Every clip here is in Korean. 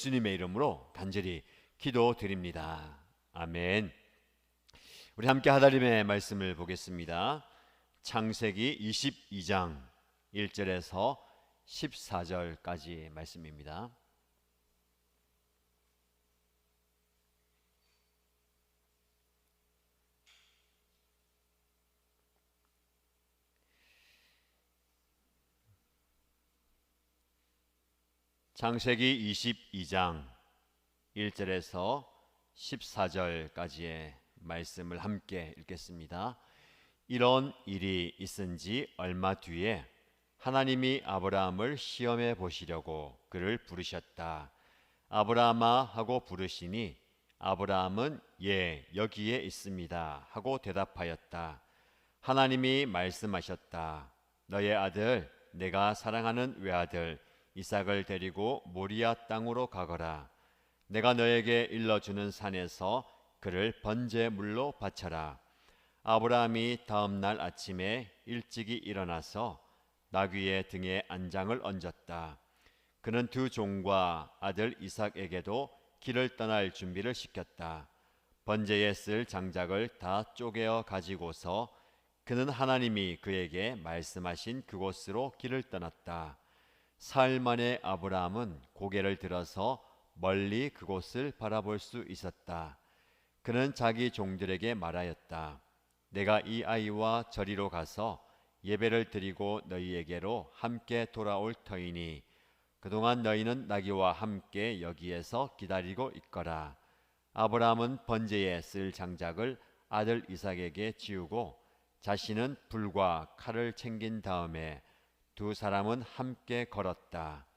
예수님의 이름으로 간절히 기도드립니다. 아멘. 우리 함께 하나님의 말씀을 보겠습니다. 창세기 22장 1절에서 14절까지 말씀입니다. 창세기 22장 1절에서 14절까지의 말씀을 함께 읽겠습니다. 이런 일이 있은 지 얼마 뒤에 하나님이 아브라함을 시험해 보시려고 그를 부르셨다. 아브라함아 하고 부르시니 아브라함은 예, 여기에 있습니다 하고 대답하였다. 하나님이 말씀하셨다. 너의 아들, 내가 사랑하는 외아들 이삭을 데리고 모리아 땅으로 가거라. 내가 너에게 일러주는 산에서 그를 번제물로 바쳐라. 아브라함이 다음 날 아침에 일찍이 일어나서 나귀의 등에 안장을 얹었다. 그는 두 종과 아들 이삭에게도 길을 떠날 준비를 시켰다. 번제에 쓸 장작을 다 쪼개어 가지고서 그는 하나님이 그에게 말씀하신 그곳으로 길을 떠났다. 사흘 만에 아브라함은 고개를 들어서 멀리 그곳을 바라볼 수 있었다. 그는 자기 종들에게 말하였다. 내가 이 아이와 저리로 가서 예배를 드리고 너희에게로 함께 돌아올 터이니 그동안 너희는 나귀와 함께 여기에서 기다리고 있거라. 아브라함은 번제에 쓸 장작을 아들 이삭에게 지우고 자신은 불과 칼을 챙긴 다음에 두 사람은 함께 걸었다.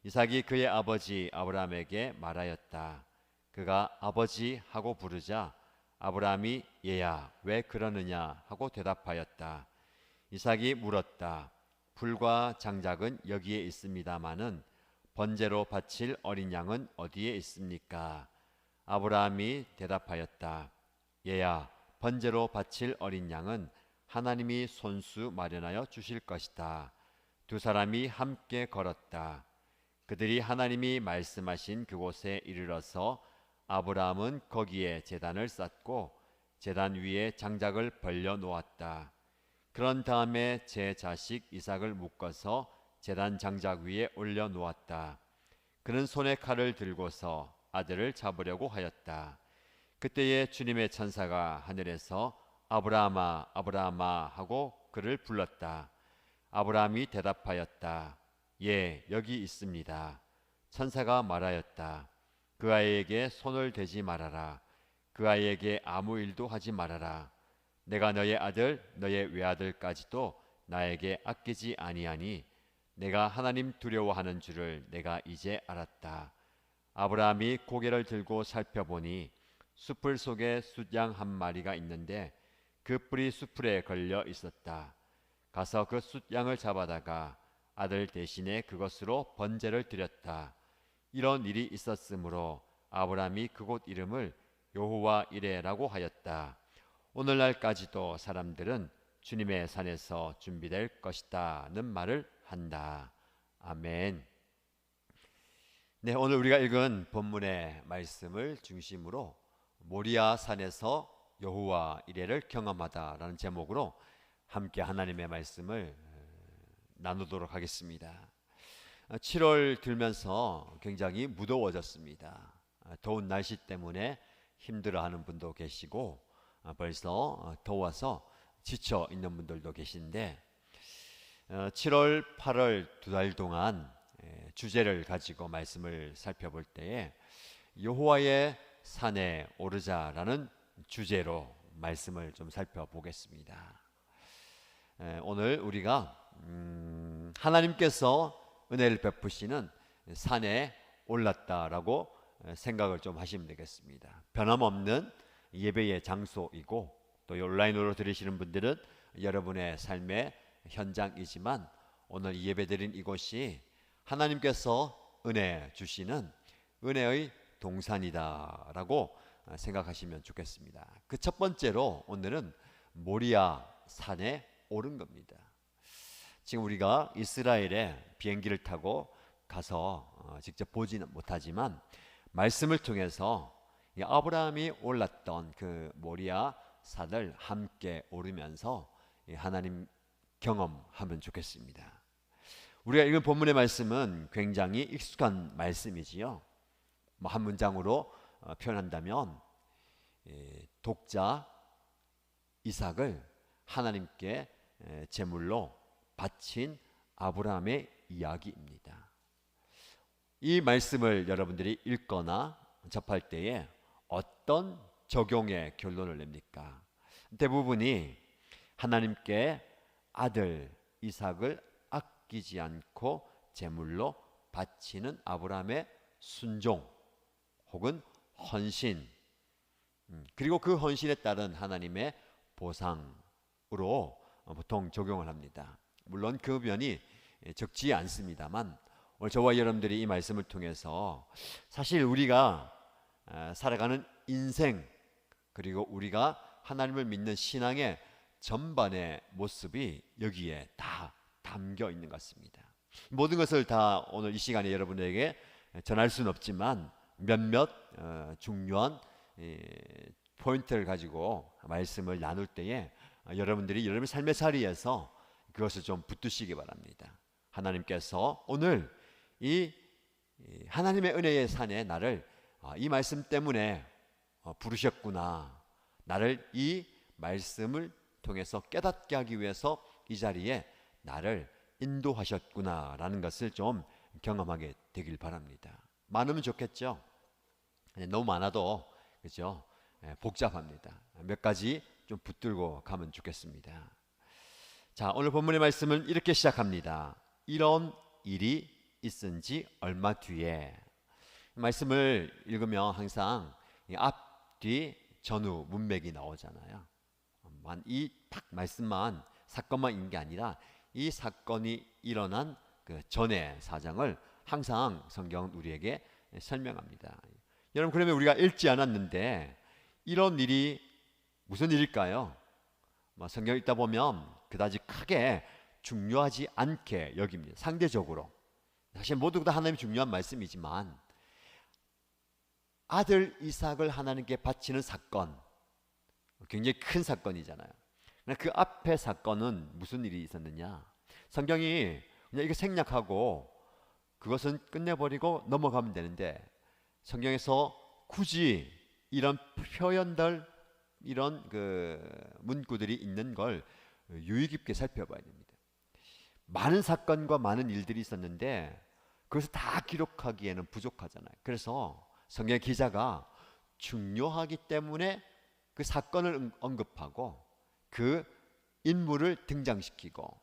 이삭이 그의 아버지 아브라함에게 말하였다. 그가 아버지 하고 부르자 아브라함이 얘야 왜 그러느냐 하고 대답하였다. 이삭이 물었다. 불과 장작은 여기에 있습니다마는 번제로 바칠 어린 양은 어디에 있습니까? 아브라함이 대답하였다. 얘야 번제로 바칠 어린 양은 하나님이 손수 마련하여 주실 것이다. 두 사람이 함께 걸었다. 그들이 하나님이 말씀하신 그곳에 이르러서 아브라함은 거기에 제단을 쌓고 제단 위에 장작을 벌려 놓았다. 그런 다음에 제 자식 이삭을 묶어서 제단 장작 위에 올려 놓았다. 그는 손에 칼을 들고서 아들을 잡으려고 하였다. 그때에 주님의 천사가 하늘에서 아브라함아 아브라함아 하고 그를 불렀다. 아브라함이 대답하였다. 예, 여기 있습니다. 천사가 말하였다. 그 아이에게 손을 대지 말아라. 그 아이에게 아무 일도 하지 말아라. 내가 너의 아들, 너의 외아들까지도 나에게 아끼지 아니하니 내가 하나님 두려워하는 줄을 내가 이제 알았다. 아브라함이 고개를 들고 살펴보니 숯불 속에 숫양 한 마리가 있는데 그 뿔이 숯불에 걸려 있었다. 가서 그 숫양을 잡아다가 아들 대신에 그것으로 번제를 드렸다. 이런 일이 있었으므로 아브라함이 그곳 이름을 여호와 이레라고 하였다. 오늘날까지도 사람들은 주님의 산에서 준비될 것이다는 말을 한다. 아멘. 네, 오늘 우리가 읽은 본문의 말씀을 중심으로 모리아 산에서 여호와 이레를 경험하다라는 제목으로 함께 하나님의 말씀을 나누도록 하겠습니다. 7월 들면서 굉장히 무더워졌습니다. 더운 날씨 때문에 힘들어하는 분도 계시고 벌써 더워서 지쳐 있는 분들도 계신데 7월, 8월 두 달 동안 주제를 가지고 말씀을 살펴볼 때에 여호와의 산에 오르자라는 주제로 말씀을 좀 살펴보겠습니다. 오늘 우리가 하나님께서 은혜를 베푸시는 산에 올랐다라고 생각을 좀 하시면 되겠습니다. 변함없는 예배의 장소이고 또 온라인으로 들으시는 분들은 여러분의 삶의 현장이지만 오늘 예배드린 이곳이 하나님께서 은혜 주시는 은혜의 동산이다라고 생각하시면 좋겠습니다. 그 첫 번째로 오늘은 모리아 산에 오른 겁니다. 지금 우리가 이스라엘에 비행기를 타고 가서 직접 보지는 못하지만 말씀을 통해서 이 아브라함이 올랐던 그 모리아 산을 함께 오르면서 하나님 경험하면 좋겠습니다. 우리가 읽은 본문의 말씀은 굉장히 익숙한 말씀이지요. 뭐 한 문장으로 표현한다면 독자 이삭을 하나님께 제물로 바친 아브라함의 이야기입니다. 이 말씀을 여러분들이 읽거나 접할 때에 어떤 적용의 결론을 냅니까? 대부분이 하나님께 아들 이삭을 아끼지 않고 제물로 바치는 아브라함의 순종 혹은 헌신, 그리고 그 헌신에 따른 하나님의 보상으로 보통 적용을 합니다. 물론 그 면이 적지 않습니다만 오늘 저와 여러분들이 이 말씀을 통해서 사실 우리가 살아가는 인생, 그리고 우리가 하나님을 믿는 신앙의 전반의 모습이 여기에 다 담겨 있는 것 같습니다. 모든 것을 다 오늘 이 시간에 여러분에게 전할 수는 없지만 몇몇 중요한 포인트를 가지고 말씀을 나눌 때에 여러분들이 여러분의 삶의 자리에서 그것을 좀 붙드시기 바랍니다. 하나님께서 오늘 이 하나님의 은혜의 산에 나를 이 말씀 때문에 부르셨구나, 나를 이 말씀을 통해서 깨닫게 하기 위해서 이 자리에 나를 인도하셨구나 라는 것을 좀 경험하게 되길 바랍니다. 많으면 좋겠죠. 너무 많아도 그죠? 복잡합니다. 몇 가지 좀 붙들고 가면 좋겠습니다. 자, 오늘 본문의 말씀은 이렇게 시작합니다. 이런 일이 있은 지 얼마 뒤에. 말씀을 읽으면 항상 앞, 뒤, 전후 문맥이 나오잖아요. 이 딱 말씀만, 사건만 있는 게 아니라 이 사건이 일어난 그 전의 사정을 항상 성경은 우리에게 설명합니다. 여러분, 그러면 우리가 읽지 않았는데 이런 일이 무슨 일일까요? 성경 읽다 보면 그다지 크게 중요하지 않게 여깁니다. 상대적으로 사실 모두 다 하나님이 중요한 말씀이지만 아들 이삭을 하나님께 바치는 사건, 굉장히 큰 사건이잖아요. 그 앞에 사건은 무슨 일이 있었느냐? 성경이 그냥 이거 생략하고 그것은 끝내버리고 넘어가면 되는데 성경에서 굳이 이런 표현들, 이런 그 문구들이 있는 걸 유의 깊게 살펴봐야 됩니다. 많은 사건과 많은 일들이 있었는데 그것을 다 기록하기에는 부족하잖아요. 그래서 성경 기자가 중요하기 때문에 그 사건을 언급하고 그 인물을 등장시키고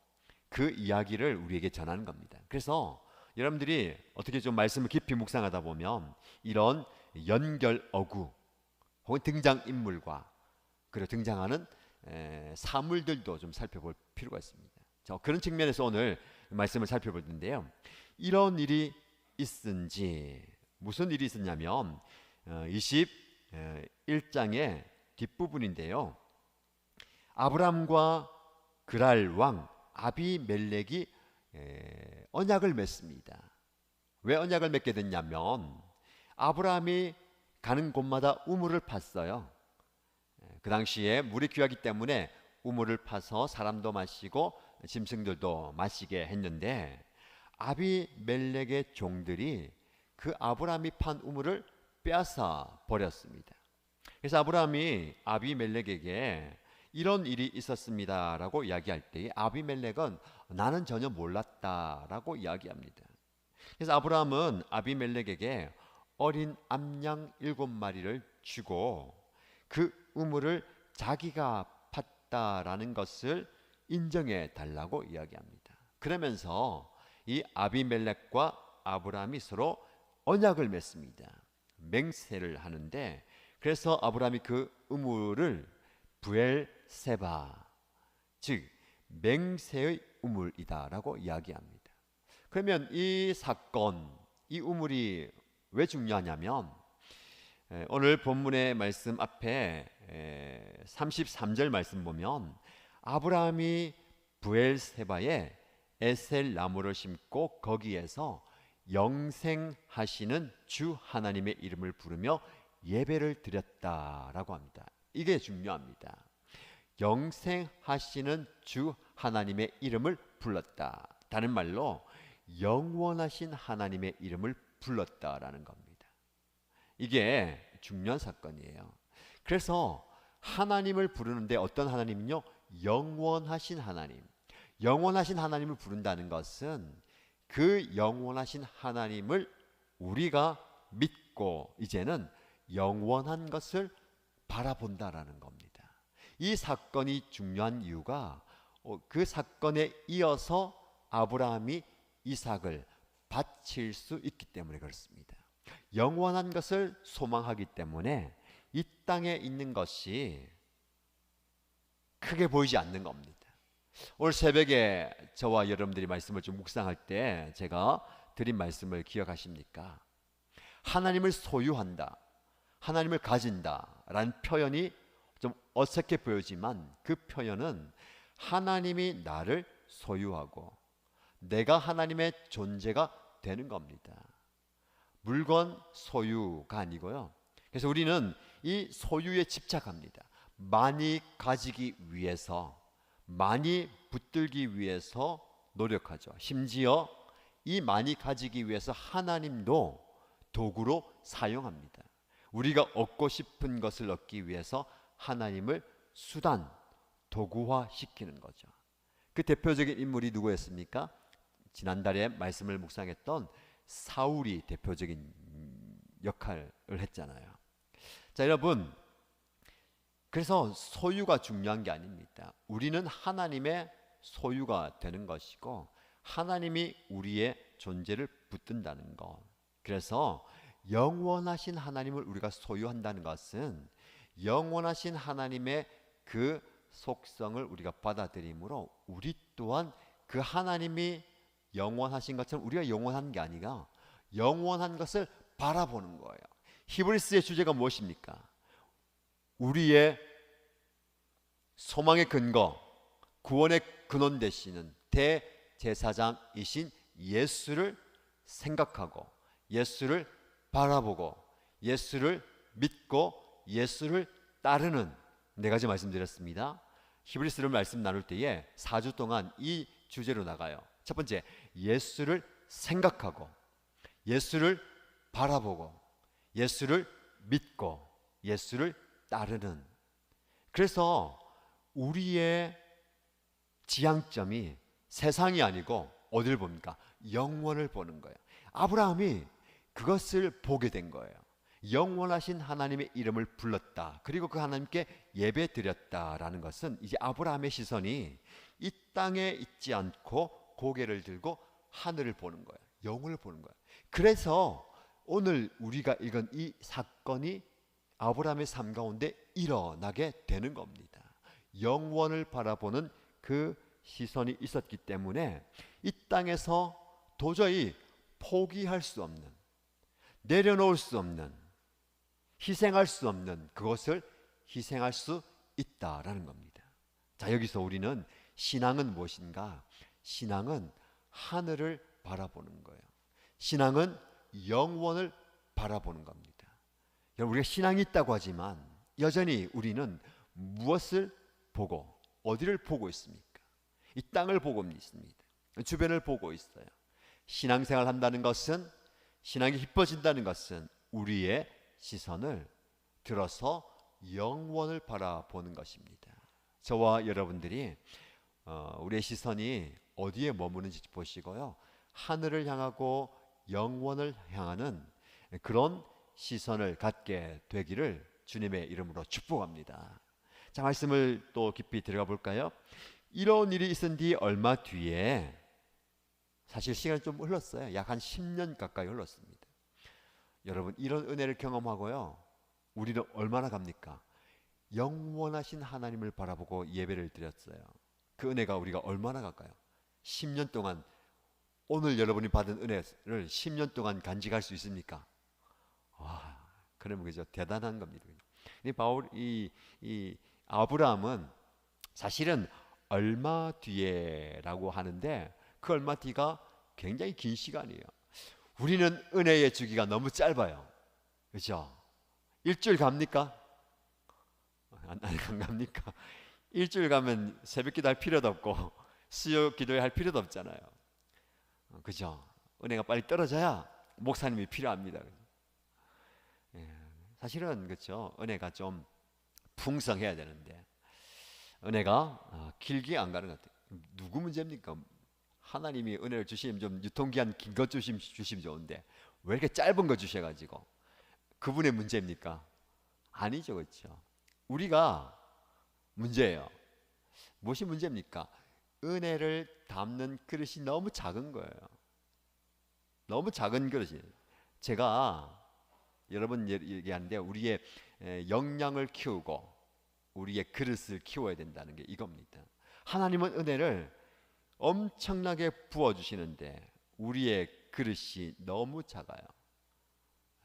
그 이야기를 우리에게 전하는 겁니다. 그래서 여러분들이 어떻게 좀 말씀을 깊이 묵상하다 보면 이런 연결 어구 혹은 등장인물과 그리고 등장하는 사물들도 좀 살펴볼 필요가 있습니다. 자, 그런 측면에서 오늘 말씀을 살펴볼 텐데요. 이런 일이 있은지, 무슨 일이 있었냐면 21장의 뒷부분인데요. 아브람과 그랄 왕 아비멜렉이 언약을 맺습니다. 왜 언약을 맺게 됐냐면 아브라함이 가는 곳마다 우물을 팠어요. 그 당시에 물이 귀하기 때문에 우물을 파서 사람도 마시고 짐승들도 마시게 했는데 아비멜렉의 종들이 그 아브라함이 판 우물을 빼앗아 버렸습니다. 그래서 아브라함이 아비멜렉에게 이런 일이 있었습니다라고 이야기할 때 아비멜렉은 나는 전혀 몰랐다라고 이야기합니다. 그래서 아브라함은 아비멜렉에게 어린 암양 7마리를 주고 그 우물을 자기가 팠다라는 것을 인정해 달라고 이야기합니다. 그러면서 이 아비멜렉과 아브라함이 서로 언약을 맺습니다. 맹세를 하는데 그래서 아브라함이 그 우물을 부엘세바, 즉 맹세의 우물이다라고 이야기합니다. 그러면 이 사건, 이 우물이 왜 중요하냐면 오늘 본문의 말씀 앞에 33절 말씀 보면 아브라함이 부엘세바에 에셀 나무를 심고 거기에서 영생하시는 주 하나님의 이름을 부르며 예배를 드렸다라고 합니다. 이게 중요합니다. 영생하시는 주 하나님의 이름을 불렀다. 다른 말로 영원하신 하나님의 이름을 불렀다라는 겁니다. 이게 중요한 사건이에요. 그래서 하나님을 부르는데 어떤 하나님은요? 영원하신 하나님. 영원하신 하나님을 부른다는 것은 그 영원하신 하나님을 우리가 믿고 이제는 영원한 것을 바라본다라는 겁니다. 이 사건이 중요한 이유가 그 사건에 이어서 아브라함이 이삭을 바칠 수 있기 때문에 그렇습니다. 영원한 것을 소망하기 때문에 이 땅에 있는 것이 크게 보이지 않는 겁니다. 오늘 새벽에 저와 여러분들이 말씀을 좀 묵상할 때 제가 드린 말씀을 기억하십니까? 하나님을 소유한다, 하나님을 가진다 라는 표현이 좀 어색해 보이지만 그 표현은 하나님이 나를 소유하고 내가 하나님의 존재가 되는 겁니다. 물건 소유가 아니고요. 그래서 우리는 이 소유에 집착합니다. 많이 가지기 위해서, 많이 붙들기 위해서 노력하죠. 심지어 이 많이 가지기 위해서 하나님도 도구로 사용합니다. 우리가 얻고 싶은 것을 얻기 위해서 하나님을 수단, 도구화 시키는 거죠. 그 대표적인 인물이 누구였습니까? 지난달에 말씀을 묵상했던 사울이 대표적인 역할을 했잖아요. 자, 여러분, 그래서 소유가 중요한 게 아닙니다. 우리는 하나님의 소유가 되는 것이고 하나님이 우리의 존재를 붙든다는 것. 그래서 영원하신 하나님을 우리가 소유한다는 것은 영원하신 하나님의 그 속성을 우리가 받아들이므로 우리 또한 그 하나님이 영원하신 것처럼 우리가 영원한 게 아니라 영원한 것을 바라보는 거예요. 히브리스의 주제가 무엇입니까? 우리의 소망의 근거, 구원의 근원 되시는 대제사장이신 예수를 생각하고 예수를 바라보고 예수를 믿고 예수를 따르는 네 가지 말씀드렸습니다. 히브리스를 말씀 나눌 때에 4주 동안 이 주제로 나가요. 첫 번째, 예수를 생각하고 예수를 바라보고 예수를 믿고 예수를 따르는. 그래서 우리의 지향점이 세상이 아니고 어디를 봅니까? 영원을 보는 거예요. 아브라함이 그것을 보게 된 거예요. 영원하신 하나님의 이름을 불렀다. 그리고 그 하나님께 예배 드렸다라는 것은 이제 아브라함의 시선이 이 땅에 있지 않고 고개를 들고 하늘을 보는 거예요. 영을 보는 거예요. 그래서 오늘 우리가 읽은 이 사건이 아브라함의 삶 가운데 일어나게 되는 겁니다. 영원을 바라보는 그 시선이 있었기 때문에 이 땅에서 도저히 포기할 수 없는, 내려놓을 수 없는, 희생할 수 없는 그것을 희생할 수 있다라는 겁니다. 자, 여기서 우리는 신앙은 무엇인가? 신앙은 하늘을 바라보는 거예요. 신앙은 영원을 바라보는 겁니다. 여러분, 우리가 신앙이 있다고 하지만 여전히 우리는 무엇을 보고 어디를 보고 있습니까? 이 땅을 보고 있습니다. 주변을 보고 있어요. 신앙생활 한다는 것은, 신앙이 깊어진다는 것은 우리의 시선을 들어서 영원을 바라보는 것입니다. 저와 여러분들이 우리의 시선이 어디에 머무는지 보시고요, 하늘을 향하고 영원을 향하는 그런 시선을 갖게 되기를 주님의 이름으로 축복합니다. 자, 말씀을 또 깊이 들어가 볼까요? 이런 일이 있은 뒤 얼마 뒤에, 사실 시간이 좀 흘렀어요. 약 한 10년 가까이 흘렀습니다. 여러분, 이런 은혜를 경험하고요, 우리는 얼마나 갑니까? 영원하신 하나님을 바라보고 예배를 드렸어요. 그 은혜가 우리가 얼마나 갈까요? 10년 동안, 오늘 여러분이 받은 은혜를 10년 동안 간직할 수 있습니까? 와, 그러면 그죠? 대단한 겁니다. 이 아브라함은 사실은 얼마 뒤에라고 하는데 그 얼마 뒤가 굉장히 긴 시간이에요. 우리는 은혜의 주기가 너무 짧아요. 그렇죠? 일주일 갑니까? 안 갑니까? 일주일 가면 새벽기도 할 필요도 없고 수요 기도회 할 필요도 없잖아요. 그죠? 은혜가 빨리 떨어져야 목사님이 필요합니다. 예, 사실은 그렇죠. 은혜가 좀 풍성해야 되는데 은혜가 길게 안 가는 것 같아요. 누구 문제입니까? 하나님이 은혜를 주시면 좀 유통기한 긴 것 주시면 좋은데 왜 이렇게 짧은 거 주셔가지고 그분의 문제입니까? 아니죠, 그렇죠? 우리가 문제예요. 무엇이 문제입니까? 은혜를 담는 그릇이 너무 작은 거예요. 너무 작은 그릇이. 제가 여러분 얘기하는데 우리의 역량을 키우고 우리의 그릇을 키워야 된다는 게 이겁니다. 하나님은 은혜를 엄청나게 부어주시는데 우리의 그릇이 너무 작아요.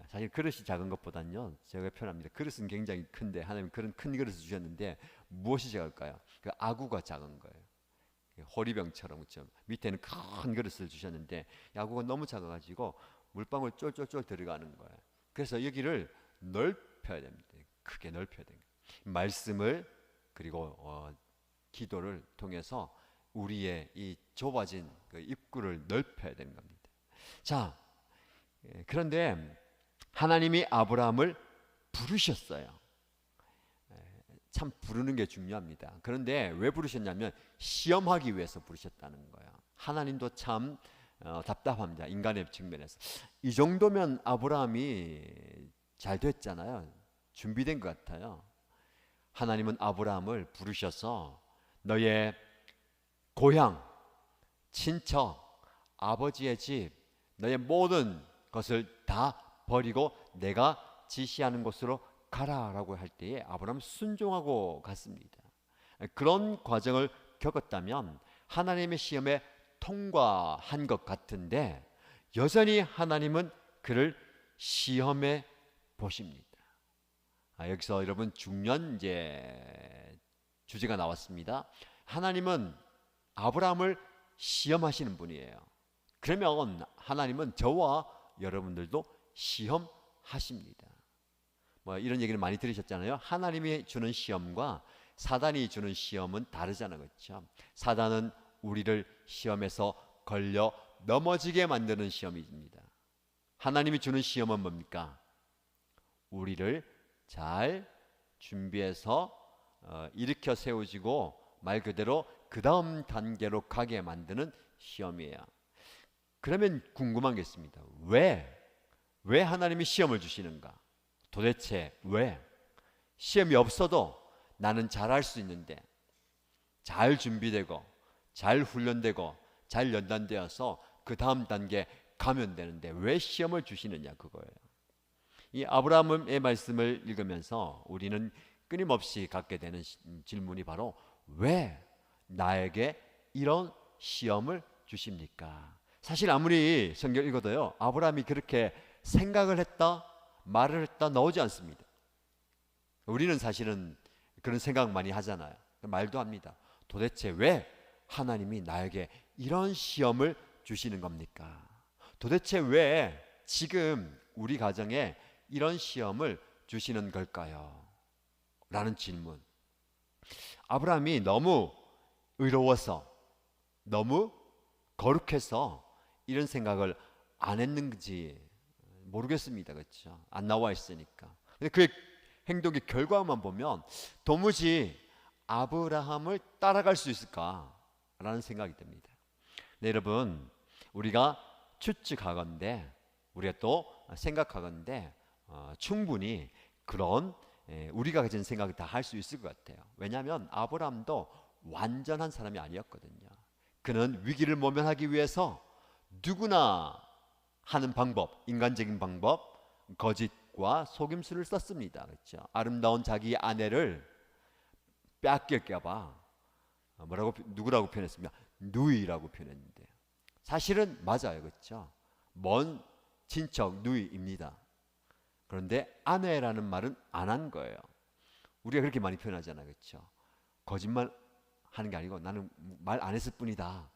사실 그릇이 작은 것보다는요, 제가 표현합니다. 그릇은 굉장히 큰데 하나님 그런 큰 그릇을 주셨는데 무엇이 작을까요? 그 아구가 작은 거예요. 호리병처럼 그렇죠? 밑에는 큰 그릇을 주셨는데 아구가 너무 작아가지고 물방울 쫄쫄쫄 들어가는 거예요. 그래서 여기를 넓혀야 됩니다. 크게 넓혀야 됩니다. 말씀을 그리고 기도를 통해서 우리의 이 좁아진 그 입구를 넓혀야 되는 겁니다. 자, 그런데 하나님이 아브라함을 부르셨어요. 참 부르는 게 중요합니다. 그런데 왜 부르셨냐면 시험하기 위해서 부르셨다는 거예요. 하나님도 참 답답합니다. 인간의 측면에서. 이 정도면 아브라함이 잘 됐잖아요. 준비된 것 같아요. 하나님은 아브라함을 부르셔서 너의 고향, 친척, 아버지의 집, 너의 모든 것을 다 버리고 내가 지시하는 곳으로 가라라고 할 때에 아브라함은 순종하고 갔습니다. 그런 과정을 겪었다면 하나님의 시험에 통과한 것 같은데 여전히 하나님은 그를 시험해 보십니다. 여기서 여러분 중요한 이제 주제가 나왔습니다. 하나님은 아브라함을 시험하시는 분이에요. 그러면 하나님은 저와 여러분들도 시험하십니다. 뭐 이런 얘기를 많이 들으셨잖아요. 하나님이 주는 시험과 사단이 주는 시험은 다르잖아요, 그렇죠? 사단은 우리를 시험에서 걸려 넘어지게 만드는 시험입니다. 하나님이 주는 시험은 뭡니까? 우리를 잘 준비해서 일으켜 세우지고 말 그대로 그 다음 단계로 가게 만드는 시험이에요. 그러면 궁금한 게 있습니다. 왜 하나님이 시험을 주시는가? 도대체 왜? 시험이 없어도 나는 잘할 수 있는데 잘 준비되고 잘 훈련되고 잘 연단되어서 그 다음 단계 가면 되는데 왜 시험을 주시느냐 그거예요. 이 아브라함의 말씀을 읽으면서 우리는 끊임없이 갖게 되는 질문이 바로 왜 나에게 이런 시험을 주십니까? 사실 아무리 성경 읽어도요 아브라함이 그렇게 생각을 했다 말을 했다 나오지 않습니다. 우리는 사실은 그런 생각 많이 하잖아요. 말도 합니다. 도대체 왜 하나님이 나에게 이런 시험을 주시는 겁니까? 도대체 왜 지금 우리 가정에 이런 시험을 주시는 걸까요? 라는 질문. 아브라함이 너무 의로워서 너무 거룩해서 이런 생각을 안 했는지 모르겠습니다. 그렇죠? 안 나와 있으니까. 근데 그의 행동의 결과만 보면 도무지 아브라함을 따라갈 수 있을까라는 생각이 듭니다. 네, 여러분 우리가 추측하건대 우리가 또 생각하건대 충분히 그런 우리가 가진 생각을 다 할 수 있을 것 같아요. 왜냐하면 아브라함도 완전한 사람이 아니었거든요. 그는 위기를 모면하기 위해서 누구나 하는 방법, 인간적인 방법, 거짓과 속임수를 썼습니다. 그렇죠? 아름다운 자기 아내를 뺏길까봐 누구라고 표현했습니까? 누이라고 표현했는데 사실은 맞아요, 그렇죠? 먼 친척 누이입니다. 그런데 아내라는 말은 안 한 거예요. 우리가 그렇게 많이 표현하잖아요, 그렇죠? 거짓말 하는 게 아니고 나는 말 안 했을 뿐이다.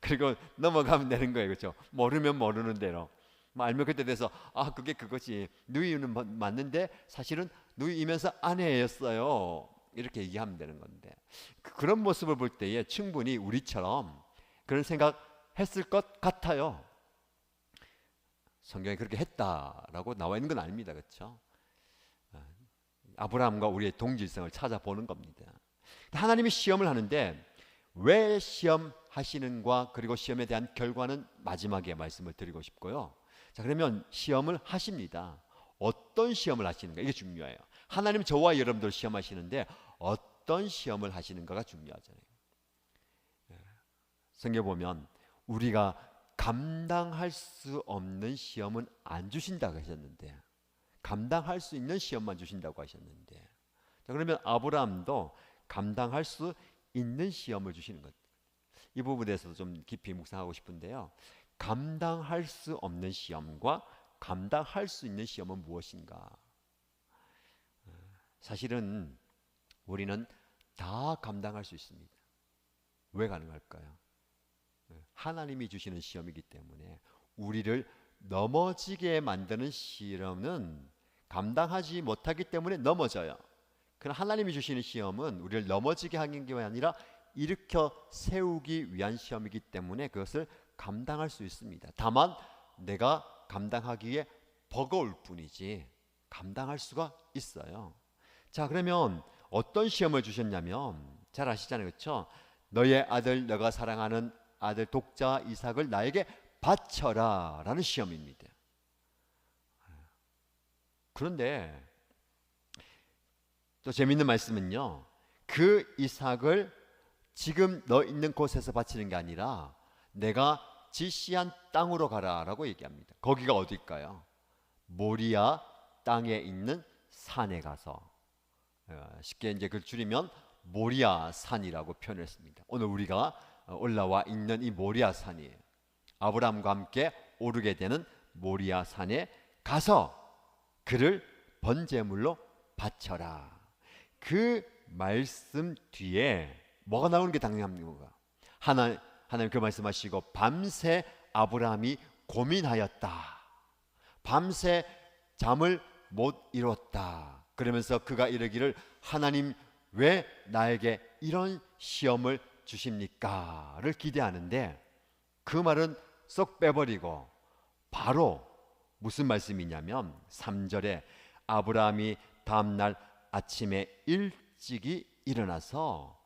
그리고 넘어가면 되는 거예요. 그렇죠? 모르면 모르는 대로. 뭐 알면 그때 돼서 그게 그거지. 누이는 맞는데 사실은 누이면서 아내였어요. 이렇게 얘기하면 되는 건데, 그런 모습을 볼 때에 충분히 우리처럼 그런 생각했을 것 같아요. 성경에 그렇게 했다라고 나와 있는 건 아닙니다. 그렇죠? 아브라함과 우리의 동질성을 찾아보는 겁니다. 하나님이 시험을 하는데 왜 시험하시는가, 그리고 시험에 대한 결과는 마지막에 말씀을 드리고 싶고요. 자, 그러면 시험을 하십니다. 어떤 시험을 하시는가, 이게 중요해요. 하나님 저와 여러분들 시험하시는데 어떤 시험을 하시는가가 중요하잖아요. 성경 보면 우리가 감당할 수 없는 시험은 안 주신다고 하셨는데, 감당할 수 있는 시험만 주신다고 하셨는데, 자, 그러면 아브라함도 감당할 수 있는 시험을 주시는 것, 이 부분에 대해서도 좀 깊이 묵상하고 싶은데요. 감당할 수 없는 시험과 감당할 수 있는 시험은 무엇인가? 사실은 우리는 다 감당할 수 있습니다. 왜 가능할까요? 하나님이 주시는 시험이기 때문에. 우리를 넘어지게 만드는 시험은 감당하지 못하기 때문에 넘어져요. 그러나 하나님이 주시는 시험은 우리를 넘어지게 하는 게 아니라 일으켜 세우기 위한 시험이기 때문에 그것을 감당할 수 있습니다. 다만 내가 감당하기에 버거울 뿐이지 감당할 수가 있어요. 자, 그러면 어떤 시험을 주셨냐면 잘 아시잖아요. 그렇죠? 너의 아들, 너가 사랑하는 아들 독자 이삭을 나에게 바쳐라 라는 시험입니다. 그런데 또 재밌는 말씀은요, 그 이삭을 지금 너 있는 곳에서 바치는 게 아니라 내가 지시한 땅으로 가라 라고 얘기합니다. 거기가 어딜까요? 모리아 땅에 있는 산에 가서, 쉽게 이제 그걸 줄이면 모리아 산이라고 표현했습니다. 오늘 우리가 올라와 있는 이 모리아 산이에요. 아브라함과 함께 오르게 되는 모리아 산에 가서 그를 번제물로 바쳐라. 그 말씀 뒤에 뭐가 나오는 게 당연합니까? 하나님 그 말씀하시고 밤새 아브라함이 고민하였다. 밤새 잠을 못 이뤘다. 그러면서 그가 이르기를 하나님 왜 나에게 이런 시험을 주십니까? 를 기대하는데 그 말은 쏙 빼버리고 바로 무슨 말씀이냐면 3절에 아브라함이 다음날 아침에 일찍이 일어나서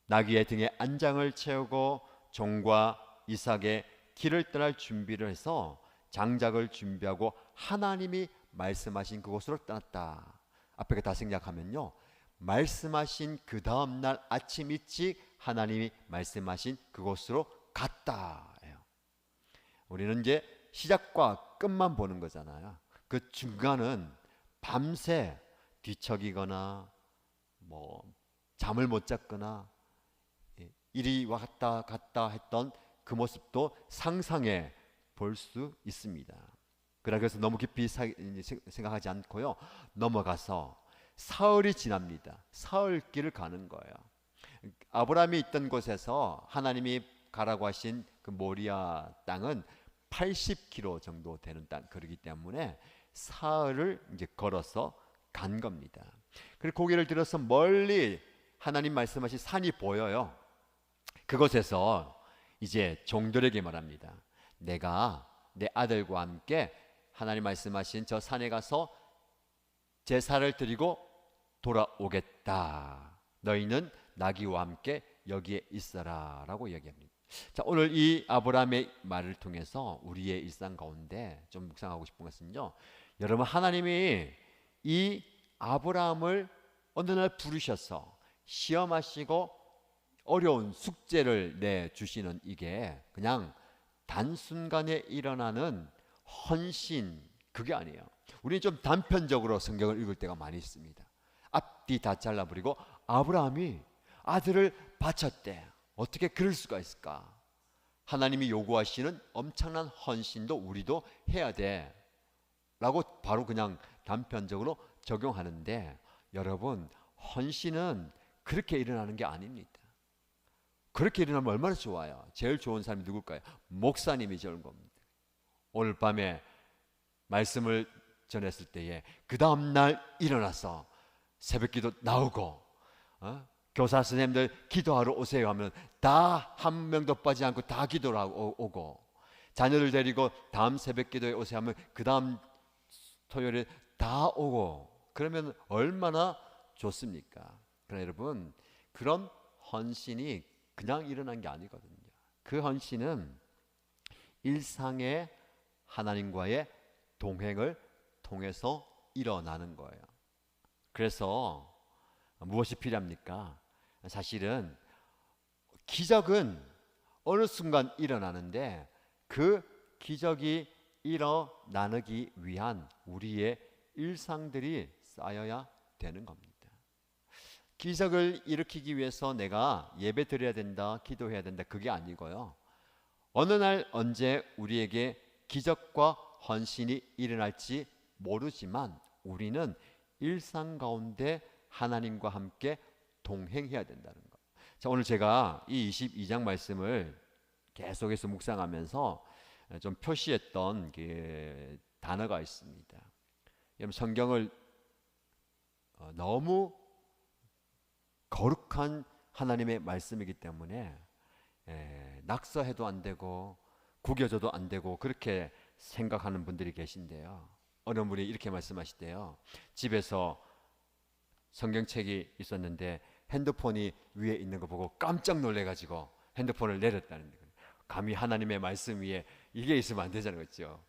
나귀의 등에 안장을 채우고 종과 이삭의 길을 떠날 준비를 해서 장작을 준비하고 하나님이 말씀하신 그곳으로 떠났다. 앞에 다 생략하면요, 말씀하신 그 다음날 아침 일찍 하나님이 말씀하신 그곳으로 갔다. 우리는 이제 시작과 끝만 보는 거잖아요. 그 중간은 밤새 뒤척이거나 뭐 잠을 못 잤거나 이리 왔다 갔다 했던 그 모습도 상상해 볼 수 있습니다. 그래서 너무 깊이 생각하지 않고요, 넘어가서 사흘이 지납니다. 사흘길을 가는 거예요. 아브라함이 있던 곳에서 하나님이 가라고 하신 그 모리아 땅은 80km 정도 되는 땅, 그러기 때문에 사흘을 이제 걸어서 간 겁니다. 그리고 고개를 들어서 멀리 하나님 말씀하신 산이 보여요. 그곳에서 이제 종들에게 말합니다. 내가 내 아들과 함께 하나님 말씀하신 저 산에 가서 제사를 드리고 돌아오겠다. 너희는 나귀와 함께 여기에 있어라 라고 이야기합니다. 자, 오늘 이 아브라함의 말을 통해서 우리의 일상 가운데 좀 묵상하고 싶은 것은요, 여러분, 하나님이 이 아브라함을 어느 날 부르셔서 시험하시고 어려운 숙제를 내주시는 이게 그냥 단순간에 일어나는 헌신, 그게 아니에요. 우리는 좀 단편적으로 성경을 읽을 때가 많이 있습니다. 앞뒤 다 잘라버리고 아브라함이 아들을 바쳤대. 어떻게 그럴 수가 있을까? 하나님이 요구하시는 엄청난 헌신도 우리도 해야 돼 라고 바로 그냥 단편적으로 적용하는데, 여러분, 헌신은 그렇게 일어나는 게 아닙니다. 그렇게 일어나면 얼마나 좋아요. 제일 좋은 사람이 누굴까요? 목사님이 좋은 겁니다. 오늘 밤에 말씀을 전했을 때에 그 다음날 일어나서 새벽기도 나오고 교사 선생님들 기도하러 오세요 하면 다 한 명도 빠지지 않고 다 기도를 하고 오고, 자녀들 데리고 다음 새벽기도에 오세요 하면 그 다음 토요일에 다 오고, 그러면 얼마나 좋습니까? 그러나 여러분, 그런 헌신이 그냥 일어난 게 아니거든요. 그 헌신은 일상의 하나님과의 동행을 통해서 일어나는 거예요. 그래서 무엇이 필요합니까? 사실은 기적은 어느 순간 일어나는데 그 기적이 일어나기 위한 우리의 일상들이 쌓여야 되는 겁니다. 기적을 일으키기 위해서 내가 예배 드려야 된다, 기도해야 된다, 그게 아니고요. 어느 날 언제 우리에게 기적과 헌신이 일어날지 모르지만 우리는 일상 가운데 하나님과 함께 동행해야 된다는 것. 자, 오늘 제가 이 22장 말씀을 계속해서 묵상하면서 좀 표시했던 그 단어가 있습니다. 여러분, 성경을 너무 거룩한 하나님의 말씀이기 때문에 낙서해도 안 되고 구겨져도 안 되고 그렇게 생각하는 분들이 계신데요. 어느 분이 이렇게 말씀하시대요. 집에서 성경책이 있었는데 핸드폰이 위에 있는 거 보고 깜짝 놀래가지고 핸드폰을 내렸다는 거예요. 감히 하나님의 말씀 위에 이게 있으면 안 되잖아요, 그렇죠?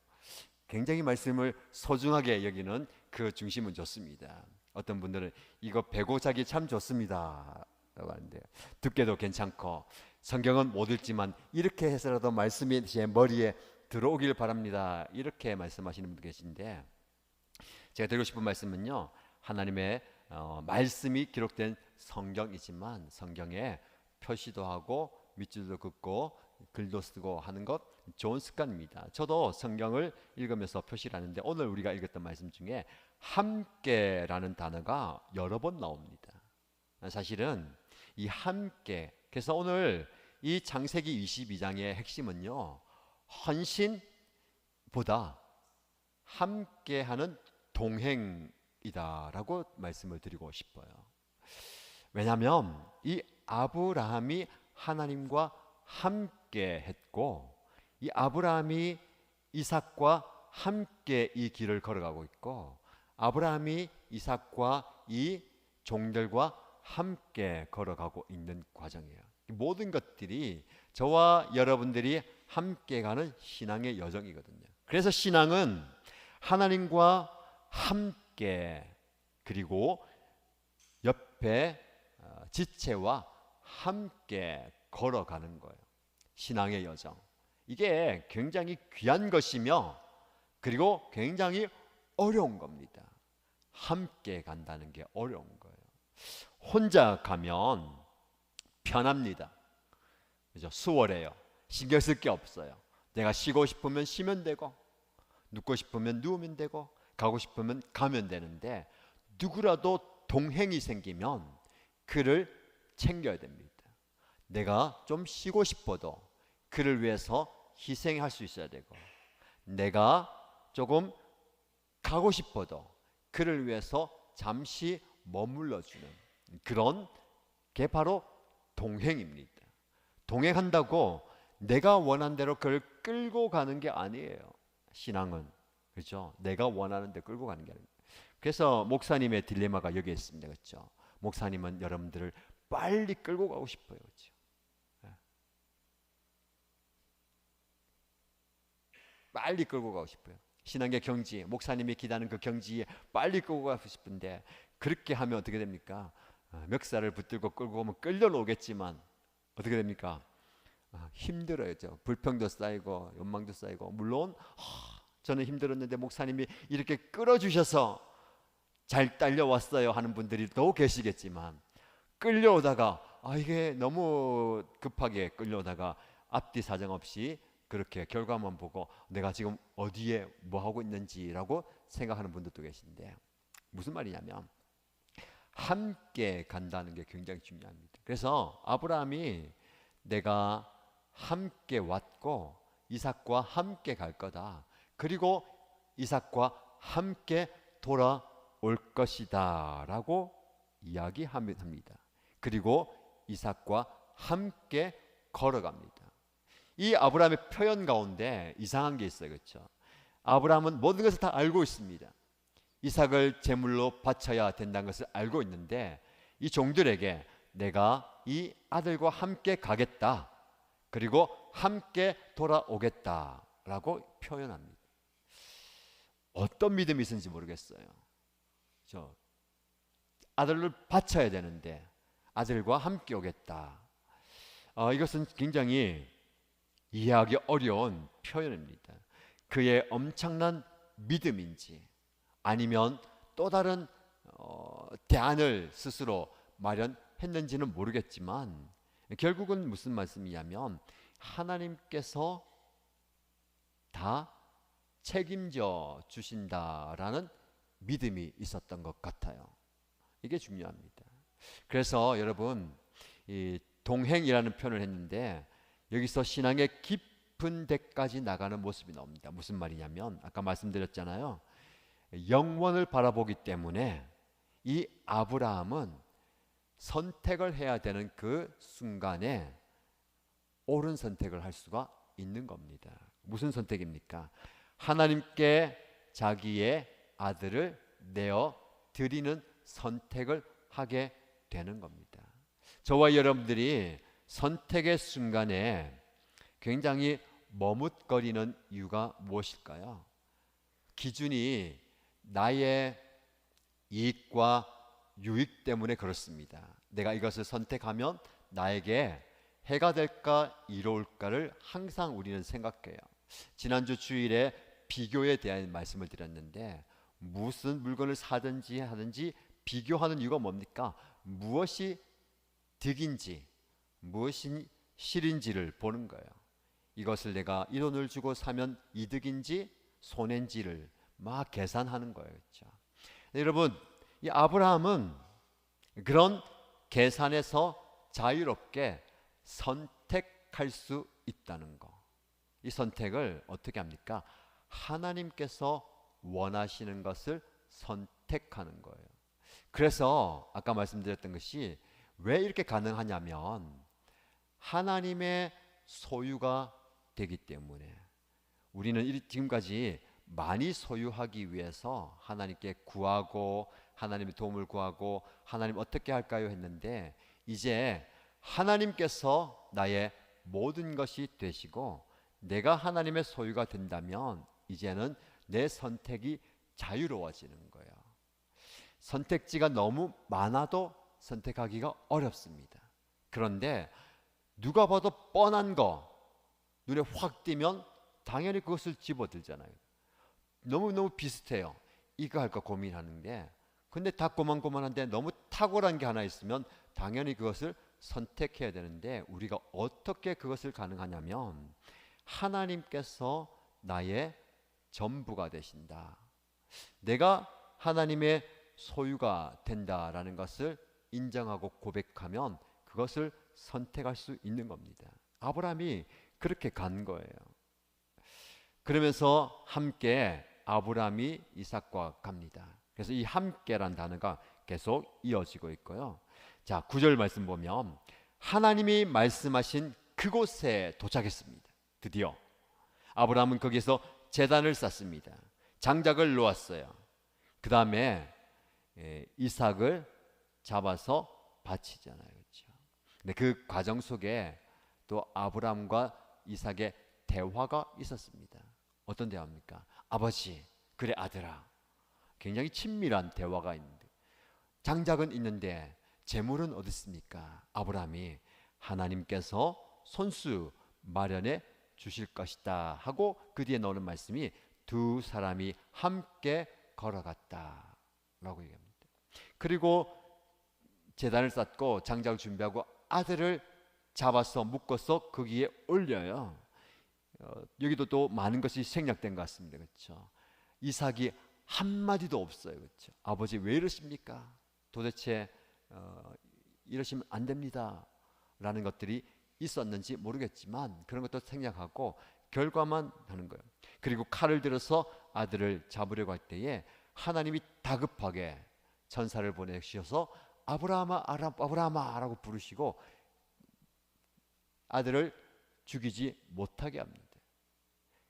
굉장히 말씀을 소중하게 여기는 그 중심은 좋습니다. 어떤 분들은 이거 배고 자기 참 좋습니다 라고 하는데, 듣게도 괜찮고 성경은 못 읽지만 이렇게 해서라도 말씀이 제 머리에 들어오길 바랍니다, 이렇게 말씀하시는 분도 계신데, 제가 드리고 싶은 말씀은요, 하나님의 말씀이 기록된 성경이지만 성경에 표시도 하고 밑줄도 긋고 글도 쓰고 하는 것 좋은 습관입니다. 저도 성경을 읽으면서 표시를 하는데 오늘 우리가 읽었던 말씀 중에 함께라는 단어가 여러 번 나옵니다. 사실은 이 함께, 그래서 오늘 이 창세기 22장의 핵심은요, 헌신보다 함께하는 동행이다라고 말씀을 드리고 싶어요. 왜냐하면 이 아브라함이 하나님과 함께 했고, 이 아브라함이 이삭과 함께 이 길을 걸어가고 있고, 아브라함이 이삭과 이 종들과 함께 걸어가고 있는 과정이에요. 모든 것들이 저와 여러분들이 함께 가는 신앙의 여정이거든요. 그래서 신앙은 하나님과 함께, 그리고 옆에 지체와 함께 걸어가는 거예요. 신앙의 여정, 이게 굉장히 귀한 것이며 그리고 굉장히 어려운 겁니다. 함께 간다는 게 어려운 거예요. 혼자 가면 편합니다. 그죠? 수월해요. 신경 쓸 게 없어요. 내가 쉬고 싶으면 쉬면 되고, 눕고 싶으면 누우면 되고, 가고 싶으면 가면 되는데, 누구라도 동행이 생기면 그를 챙겨야 됩니다. 내가 좀 쉬고 싶어도 그를 위해서 희생할 수 있어야 되고, 내가 조금 가고 싶어도 그를 위해서 잠시 머물러 주는 그런 게 바로 동행입니다. 동행한다고 내가 원하는 대로 그를 끌고 가는 게 아니에요. 신앙은, 그렇죠? 내가 원하는 데 끌고 가는 게 아닙니다. 그래서 목사님의 딜레마가 여기에 있습니다, 그렇죠? 목사님은 여러분들을 빨리 끌고 가고 싶어요, 그렇죠? 빨리 끌고 가고 싶어요. 신앙의 경지, 목사님이 기다는 그 경지에 빨리 끌고 가고 싶은데, 그렇게 하면 어떻게 됩니까? 멱살을 붙들고 끌고 오면 끌려오겠지만 어떻게 됩니까? 힘들어요. 불평도 쌓이고 욕망도 쌓이고, 물론 저는 힘들었는데 목사님이 이렇게 끌어주셔서 잘 딸려왔어요 하는 분들이 또 계시겠지만, 끌려오다가 이게 너무 급하게 끌려오다가 앞뒤 사정 없이 그렇게 결과만 보고 내가 지금 어디에 뭐 하고 있는지라고 생각하는 분들도 계신데, 무슨 말이냐면 함께 간다는 게 굉장히 중요합니다. 그래서 아브라함이 내가 함께 왔고 이삭과 함께 갈 거다. 그리고 이삭과 함께 돌아올 것이다 라고 이야기합니다. 그리고 이삭과 함께 걸어갑니다. 이 아브라함의 표현 가운데 이상한 게 있어요. 그렇죠? 아브라함은 모든 것을 다 알고 있습니다. 이삭을 제물로 바쳐야 된다는 것을 알고 있는데 이 종들에게 내가 이 아들과 함께 가겠다. 그리고 함께 돌아오겠다라고 표현합니다. 어떤 믿음이 있는지 모르겠어요. 아들을 바쳐야 되는데 아들과 함께 오겠다. 이것은 굉장히 이해하기 어려운 표현입니다. 그의 엄청난 믿음인지 아니면 또 다른 대안을 스스로 마련했는지는 모르겠지만 결국은 무슨 말씀이냐면 하나님께서 다 책임져 주신다라는 믿음이 있었던 것 같아요. 이게 중요합니다. 그래서 여러분 이 동행이라는 표현을 했는데 여기서 신앙의 깊은 데까지 나가는 모습이 나옵니다. 무슨 말이냐면 아까 말씀드렸잖아요. 영원을 바라보기 때문에 이 아브라함은 선택을 해야 되는 그 순간에 옳은 선택을 할 수가 있는 겁니다. 무슨 선택입니까? 하나님께 자기의 아들을 내어 드리는 선택을 하게 되는 겁니다. 저와 여러분들이 선택의 순간에 굉장히 머뭇거리는 이유가 무엇일까요? 기준이 나의 이익과 유익 때문에 그렇습니다. 내가 이것을 선택하면 나에게 해가 될까 이로울까를 항상 우리는 생각해요. 지난주 주일에 비교에 대한 말씀을 드렸는데 무슨 물건을 사든지 하든지 비교하는 이유가 뭡니까? 무엇이 득인지 무엇이 실인지를 보는 거예요. 이것을 내가 이 돈을 주고 사면 이득인지 손해인지를 막 계산하는 거예요. 그렇죠? 여러분 이 아브라함은 그런 계산에서 자유롭게 선택할 수 있다는 거. 이 선택을 어떻게 합니까? 하나님께서 원하시는 것을 선택하는 거예요. 그래서 아까 말씀드렸던 것이 왜 이렇게 가능하냐면 하나님의 소유가 되기 때문에 우리는 지금까지 많이 소유하기 위해서 하나님께 구하고 하나님의 도움을 구하고 하나님 어떻게 할까요 했는데 이제 하나님께서 나의 모든 것이 되시고 내가 하나님의 소유가 된다면 이제는 내 선택이 자유로워지는 거예요. 선택지가 너무 많아도 선택하기가 어렵습니다. 그런데 누가 봐도 뻔한 거 눈에 확 띄면 당연히 그것을 집어들잖아요. 너무너무 비슷해요. 이거 할까 고민하는데 근데 다 고만고만한데 너무 탁월한 게 하나 있으면 당연히 그것을 선택해야 되는데 우리가 어떻게 그것을 가능하냐면 하나님께서 나의 전부가 되신다. 내가 하나님의 소유가 된다라는 것을 인정하고 고백하면 그것을 선택할 수 있는 겁니다. 아브라함이 그렇게 간 거예요. 그러면서 함께 아브라함이 이삭과 갑니다. 그래서 이 함께란 단어가 계속 이어지고 있고요. 자, 9절 말씀 보면 하나님이 말씀하신 그곳에 도착했습니다. 드디어 아브라함은 거기서 제단을 쌓습니다. 장작을 놓았어요. 그 다음에 이삭을 잡아서 바치잖아요. 그렇죠? 근데 그 과정 속에 또 아브라함과 이삭의 대화가 있었습니다. 어떤 대화입니까? 아버지, 그래 아들아. 굉장히 친밀한 대화가 있는데 장작은 있는데 재물은 어디 있습니까? 아브라함이 하나님께서 손수 마련해 주실 것이다 하고 그 뒤에 나오는 말씀이 두 사람이 함께 걸어갔다 라고 얘기합니다. 그리고 제단을 쌓고 장작을 준비하고 아들을 잡아서 묶어서 거기에 올려요. 여기도 또 많은 것이 생략된 것 같습니다. 그렇죠? 이삭이 한마디도 없어요. 그렇죠? 아버지 왜 이러십니까? 도대체 이러시면 안 됩니다 라는 것들이 있었는지 모르겠지만 그런 것도 생략하고 결과만 하는 거예요. 그리고 칼을 들어서 아들을 잡으려고 할 때에 하나님이 다급하게 천사를 보내셔서 아브라함아, 아브라함아라고 부르시고 아들을 죽이지 못하게 합니다.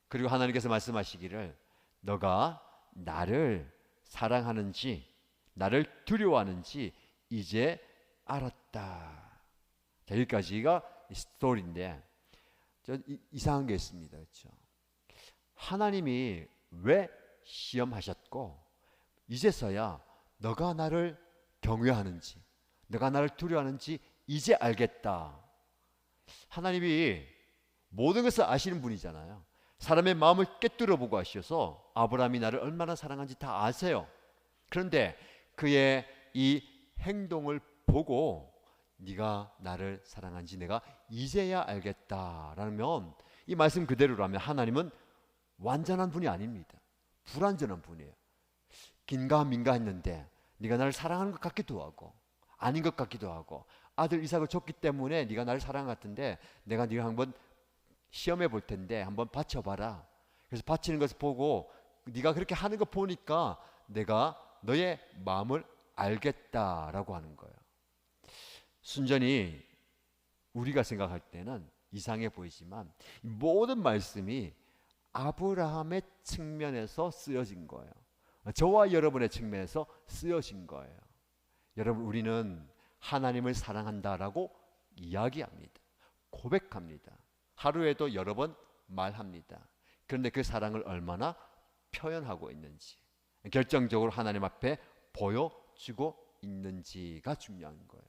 그리고 하나님께서 말씀하시기를 너가 나를 사랑하는지 나를 두려워하는지 이제 알았다. 자, 여기까지가 스토리인데 이상한 게 있습니다. 그렇죠? 하나님이 왜 시험하셨고 이제서야 너가 나를 경외하는지 너가 나를 두려워하는지 이제 알겠다. 하나님이 모든 것을 아시는 분이잖아요. 사람의 마음을 꿰뚫어 보고 하셔서 아브라함이 나를 얼마나 사랑하는지 다 아세요. 그런데 그의 이 행동을 보고 네가 나를 사랑하는지 내가 이제야 알겠다라면 이 말씀 그대로라면 하나님은 완전한 분이 아닙니다. 불완전한 분이에요. 긴가민가 했는데 네가 나를 사랑하는 것 같기도 하고 아닌 것 같기도 하고 아들 이삭을 줬기 때문에 네가 나를 사랑한 것 같은데 내가 네가 한번 시험해 볼 텐데 한번 바쳐봐라. 그래서 바치는 것을 보고 네가 그렇게 하는 거 보니까 내가 너의 마음을 알겠다라고 하는 거예요. 순전히 우리가 생각할 때는 이상해 보이지만 모든 말씀이 아브라함의 측면에서 쓰여진 거예요. 저와 여러분의 측면에서 쓰여진 거예요. 여러분 우리는 하나님을 사랑한다라고 이야기합니다. 고백합니다. 하루에도 여러 번 말합니다. 그런데 그 사랑을 얼마나 표현하고 있는지 결정적으로 하나님 앞에 보여주고 있는지가 중요한 거예요.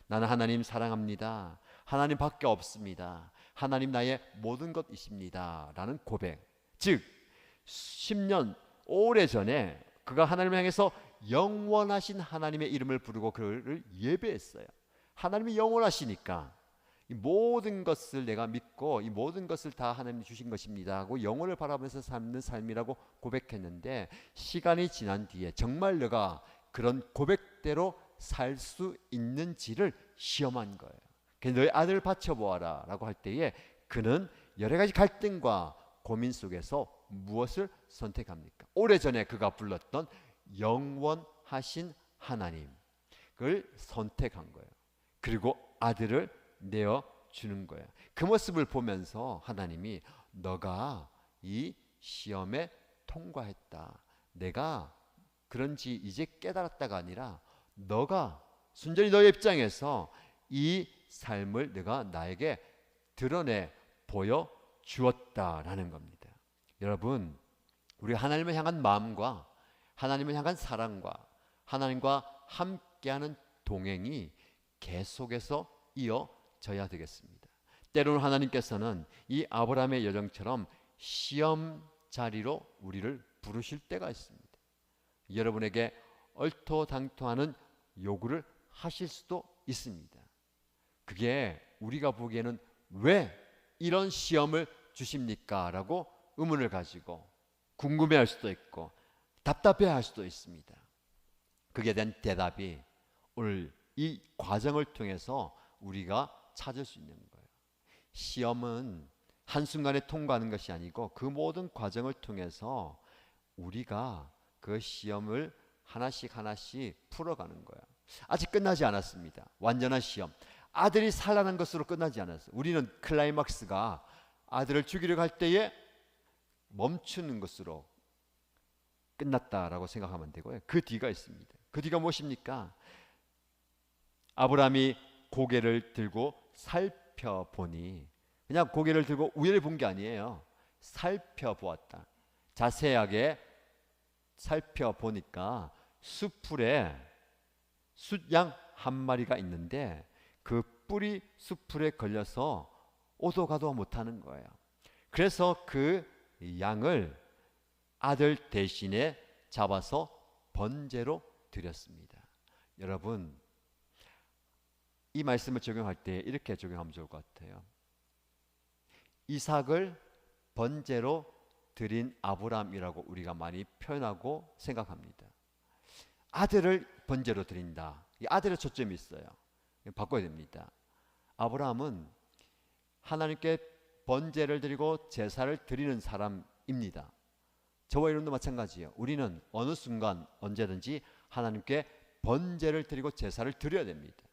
나는 하나님 사랑합니다. 하나님 밖에 없습니다. 하나님 나의 모든 것이십니다. 라는 고백. 즉 10년 오래전에 그가 하나님을 향해서 영원하신 하나님의 이름을 부르고 그를 예배했어요. 하나님이 영원하시니까 이 모든 것을 내가 믿고 이 모든 것을 다 하나님이 주신 것입니다 하고 영혼을 바라보면서 삶는 삶이라고 고백했는데 시간이 지난 뒤에 정말 내가 그런 고백대로 살 수 있는지를 시험한 거예요. 그래서 너의 아들을 바쳐보아라 라고 할 때에 그는 여러 가지 갈등과 고민 속에서 무엇을 선택합니까? 오래전에 그가 불렀던 영원하신 하나님 그걸 선택한 거예요. 그리고 아들을 내어주는 거예요. 그 모습을 보면서 하나님이 너가 이 시험에 통과했다. 내가 그런지 이제 깨달았다가 아니라 너가 순전히 너의 입장에서 이 삶을 내가 나에게 드러내 보여주었다라는 겁니다. 여러분 우리 하나님을 향한 마음과 하나님을 향한 사랑과 하나님과 함께하는 동행이 계속해서 이어져야 되겠습니다. 때로는 하나님께서는 이 아브라함의 여정처럼 시험 자리로 우리를 부르실 때가 있습니다. 여러분에게 얼토당토하는 요구를 하실 수도 있습니다. 그게 우리가 보기에는 왜 이런 시험을 주십니까? 라고 의문을 가지고 궁금해할 수도 있고 답답해할 수도 있습니다. 그에 대한 대답이 오늘 이 과정을 통해서 우리가 찾을 수 있는 거예요. 시험은 한순간에 통과하는 것이 아니고 그 모든 과정을 통해서 우리가 그 시험을 하나씩 하나씩 풀어가는 거예요. 아직 끝나지 않았습니다. 완전한 시험. 아들이 살아난 것으로 끝나지 않았어요. 우리는 클라이막스가 아들을 죽이려고 할 때에 멈추는 것으로 끝났다라고 생각하면 되고요. 그 뒤가 있습니다. 그 뒤가 무엇입니까? 아브라함이 고개를 들고 살펴보니 그냥 고개를 들고 우연히 본 게 아니에요. 살펴보았다. 자세하게 살펴보니까 숲풀에 숫양 한 마리가 있는데 그 뿔이 숲풀에 걸려서 오도 가도 못하는 거예요. 그래서 그 양을 아들 대신에 잡아서 번제로 드렸습니다. 여러분 이 말씀을 적용할 때 이렇게 적용하면 좋을 것 같아요. 이삭을 번제로 드린 아브라함이라고 우리가 많이 표현하고 생각합니다. 아들을 번제로 드린다. 이 아들의 초점이 있어요. 바꿔야 됩니다. 아브라함은 하나님께 번제를 드리고 제사를 드리는 사람입니다. 저와 여러분도 마찬가지예요. 우리는 어느 순간 언제든지 하나님께 번제를 드리고 제사를 드려야 됩니다.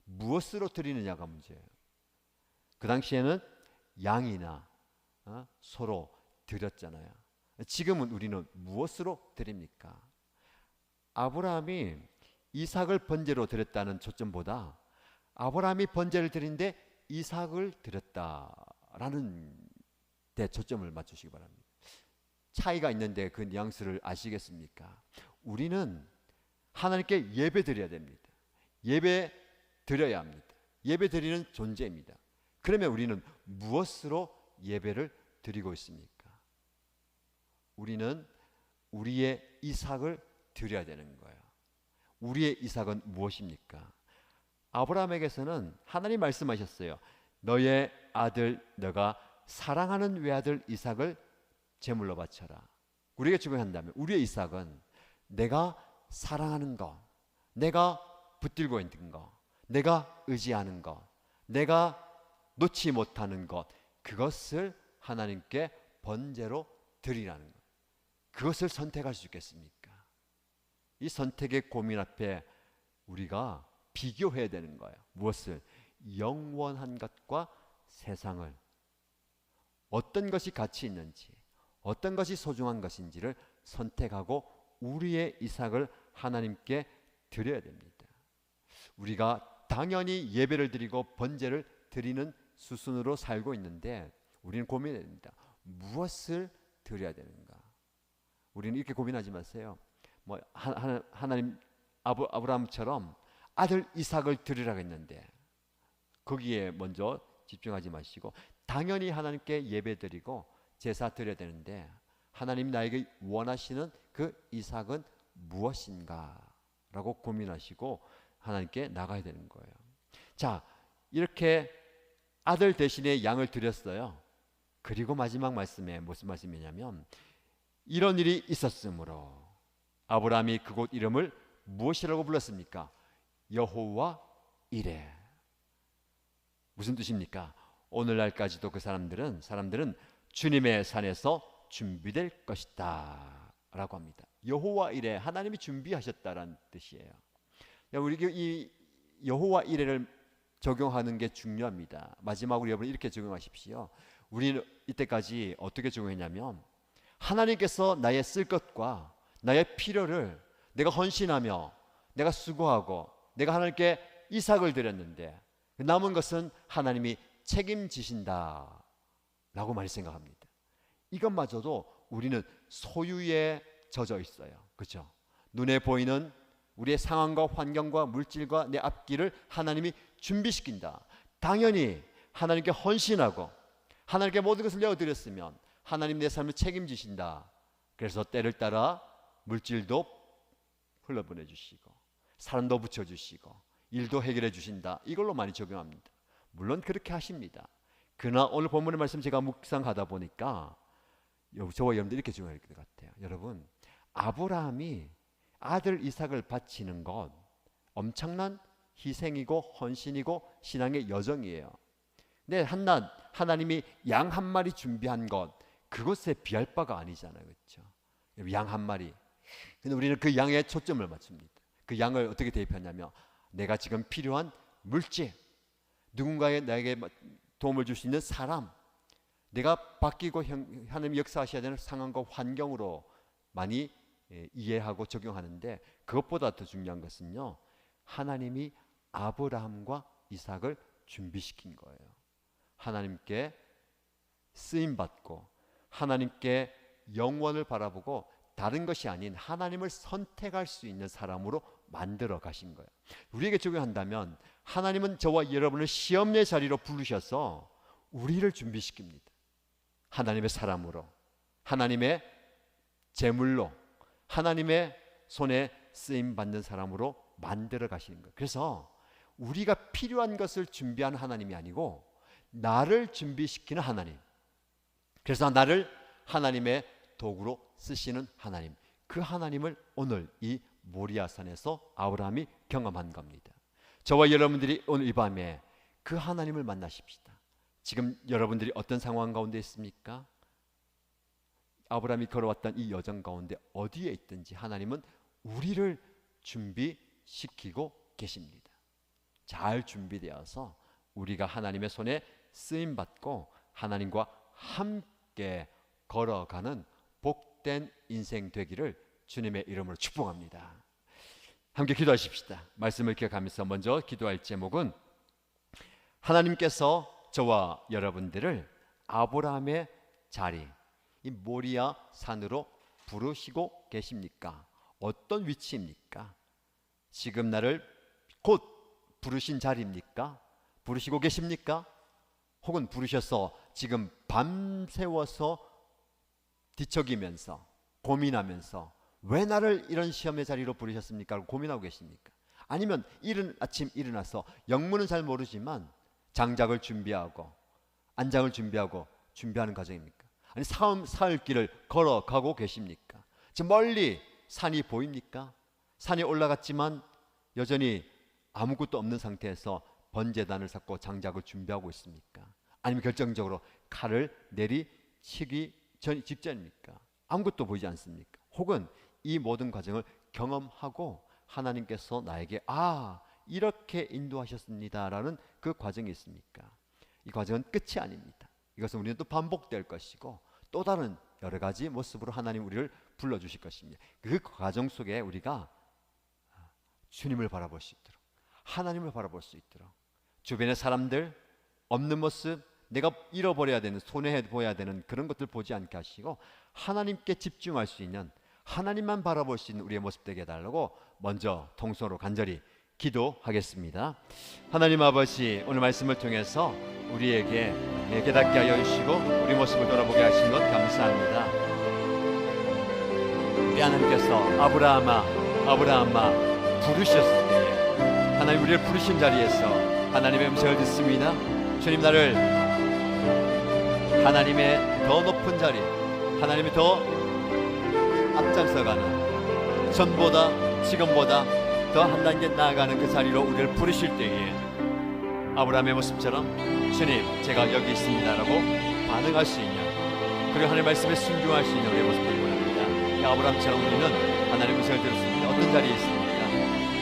무엇으로 드리느냐가 문제예요. 그 당시에는 양이나 소로 드렸잖아요. 지금은 우리는 무엇으로 드립니까? 아브라함이 이삭을 번제로 드렸다는 초점보다 아브라함이 번제를 드린데 이삭을 드렸다라는 데 초점을 맞추시기 바랍니다. 차이가 있는데 그 뉘앙스를 아시겠습니까? 우리는 하나님께 예배 드려야 됩니다. 예배 드려야 합니다. 예배 드리는 존재입니다. 그러면 우리는 무엇으로 예배를 드리고 있습니까? 우리는 우리의 이삭을 드려야 되는 거예요. 우리의 이삭은 무엇입니까? 아브라함에게서는 하나님 말씀하셨어요. 너의 아들, 너가 사랑하는 외아들 이삭을 제물로 바쳐라. 우리에게 중요한다면 우리의 이삭은 내가 사랑하는 것, 내가 붙들고 있는 것, 내가 의지하는 것, 내가 놓지 못하는 것, 그것을 하나님께 번제로 드리라는 것. 그것을 선택할 수 있겠습니까? 이 선택의 고민 앞에 우리가 비교해야 되는 거예요. 무엇을? 영원한 것과 세상을, 어떤 것이 가치 있는지, 어떤 것이 소중한 것인지를 선택하고 우리의 이삭을 하나님께 드려야 됩니다. 우리가 당연히 예배를 드리고 번제를 드리는 수순으로 살고 있는데 우리는 고민해야 됩니다. 무엇을 드려야 되는가? 우리는 이렇게 고민하지 마세요. 하나님 아브라함처럼 아들 이삭을 드리라고 했는데 거기에 먼저 집중하지 마시고 당연히 하나님께 예배드리고 제사 드려야 되는데 하나님이 나에게 원하시는 그 이삭은 무엇인가? 라고 고민하시고 하나님께 나가야 되는 거예요. 자, 이렇게 아들 대신에 양을 드렸어요. 그리고 마지막 말씀에 무슨 말씀이냐면 이런 일이 있었으므로 아브라함이 그곳 이름을 무엇이라고 불렀습니까? 여호와 이레. 무슨 뜻입니까? 오늘날까지도 그 사람들은 주님의 산에서 준비될 것이다 라고 합니다. 여호와 이레, 하나님이 준비하셨다라는 뜻이에요. 우리 이 여호와 이레를 적용하는 게 중요합니다. 마지막으로 여러분 이렇게 적용하십시오. 우리는 이때까지 어떻게 적용했냐면 하나님께서 나의 쓸 것과 나의 필요를 내가 헌신하며 내가 수고하고 내가 하나님께 이삭을 드렸는데 남은 것은 하나님이 책임지신다 라고 많이 생각합니다. 이것마저도 우리는 소유에 젖어 있어요. 그렇죠? 눈에 보이는 우리의 상황과 환경과 물질과 내 앞길을 하나님이 준비시킨다. 당연히 하나님께 헌신하고 하나님께 모든 것을 내어드렸으면 하나님 내 삶을 책임지신다. 그래서 때를 따라 물질도 흘러보내 주시고 사람도 붙여주시고 일도 해결해 주신다. 이걸로 많이 적용합니다. 물론 그렇게 하십니다. 그러나 오늘 본문의 말씀 제가 묵상하다 보니까 저와 여러분들 이렇게 적용할 것 같아요. 여러분, 아브라함이 아들 이삭을 바치는 것 엄청난 희생이고 헌신이고 신앙의 여정이에요. 근데 한낱 하나님이 양 한 마리 준비한 것 그것에 비할 바가 아니잖아요. 그렇죠? 양 한 마리. 근데 우리는 그 양에 초점을 맞춥니다. 그 양을 어떻게 대입하냐면 내가 지금 필요한 물질, 누군가의 나에게 도움을 줄 수 있는 사람, 내가 바뀌고 하나님이 역사하셔야 되는 상황과 환경으로 많이 이해하고 적용하는데 그것보다 더 중요한 것은요, 하나님이 아브라함과 이삭을 준비시킨 거예요. 하나님께 쓰임받고 하나님께 영원을 바라보고 다른 것이 아닌 하나님을 선택할 수 있는 사람으로 만들어 가신 거예요. 우리에게 적용한다면 하나님은 저와 여러분을 시험의 자리로 부르셔서 우리를 준비시킵니다. 하나님의 사람으로, 하나님의 제물로, 하나님의 손에 쓰임받는 사람으로 만들어 가시는 거예요. 그래서 우리가 필요한 것을 준비하는 하나님이 아니고 나를 준비시키는 하나님, 그래서 나를 하나님의 도구로 쓰시는 하나님, 그 하나님을 오늘 이 모리아산에서 아브라함이 경험한 겁니다. 저와 여러분들이 오늘 이 밤에 그 하나님을 만나십시다. 지금 여러분들이 어떤 상황 가운데 있습니까? 아브라함이 걸어왔던 이 여정 가운데 어디에 있든지 하나님은 우리를 준비시키고 계십니다. 잘 준비되어서 우리가 하나님의 손에 쓰임받고 하나님과 함께 걸어가는 복된 인생 되기를 주님의 이름으로 축복합니다. 함께 기도하십시다. 말씀을 기억하면서 먼저 기도할 제목은 하나님께서 저와 여러분들을 아브라함의 자리, 이 모리아 산으로 부르시고 계십니까? 어떤 위치입니까? 지금 나를 곧 부르신 자리입니까? 부르시고 계십니까? 혹은 부르셔서 지금 밤새워서 뒤척이면서 고민하면서 왜 나를 이런 시험의 자리로 부르셨습니까? 고민하고 계십니까? 아니면 이른 아침 일어나서 영문은 잘 모르지만 장작을 준비하고 안장을 준비하는 과정입니까? 아니 사흘 길을 걸어가고 계십니까? 저 멀리 산이 보입니까? 산에 올라갔지만 여전히 아무것도 없는 상태에서 번제단을 쌓고 장작을 준비하고 있습니까? 아니면 결정적으로 칼을 내리치기 직전입니까? 아무것도 보이지 않습니까? 혹은 이 모든 과정을 경험하고 하나님께서 나에게 이렇게 인도하셨습니다라는 그 과정이 있습니까? 이 과정은 끝이 아닙니다. 이것은 우리는 또 반복될 것이고 또 다른 여러 가지 모습으로 하나님 우리를 불러주실 것입니다. 그 과정 속에 우리가 주님을 바라볼 수 있도록, 하나님을 바라볼 수 있도록, 주변의 사람들 없는 모습, 내가 잃어버려야 되는, 손해보아야 되는 그런 것들 보지 않게 하시고 하나님께 집중할 수 있는, 하나님만 바라볼 수 있는 우리의 모습 되게 해달라고 먼저 통성으로 간절히 기도하겠습니다. 하나님 아버지, 오늘 말씀을 통해서 우리에게 깨닫게 하여 주시고 우리 모습을 돌아보게 하신 것 감사합니다. 우리 하나님께서 아브라함아 부르셨을 때에 하나님 우리를 부르신 자리에서 하나님의 음성을 듣습니다. 주님, 나를 하나님의 더 높은 자리, 하나님이 더 앞장서가는, 전보다 지금보다 더 한 단계 나아가는 그 자리로 우리를 부르실 때에 아브라함의 모습처럼 주님, 제가 여기 있습니다라고 반응할 수 있는, 그리고 하나님의 말씀에 순종할 수 있는 우리의 모습을 원합니다. 이 아브라함처럼 우리는 하나님의 음성을 들었습니다. 어떤 자리에 있습니까?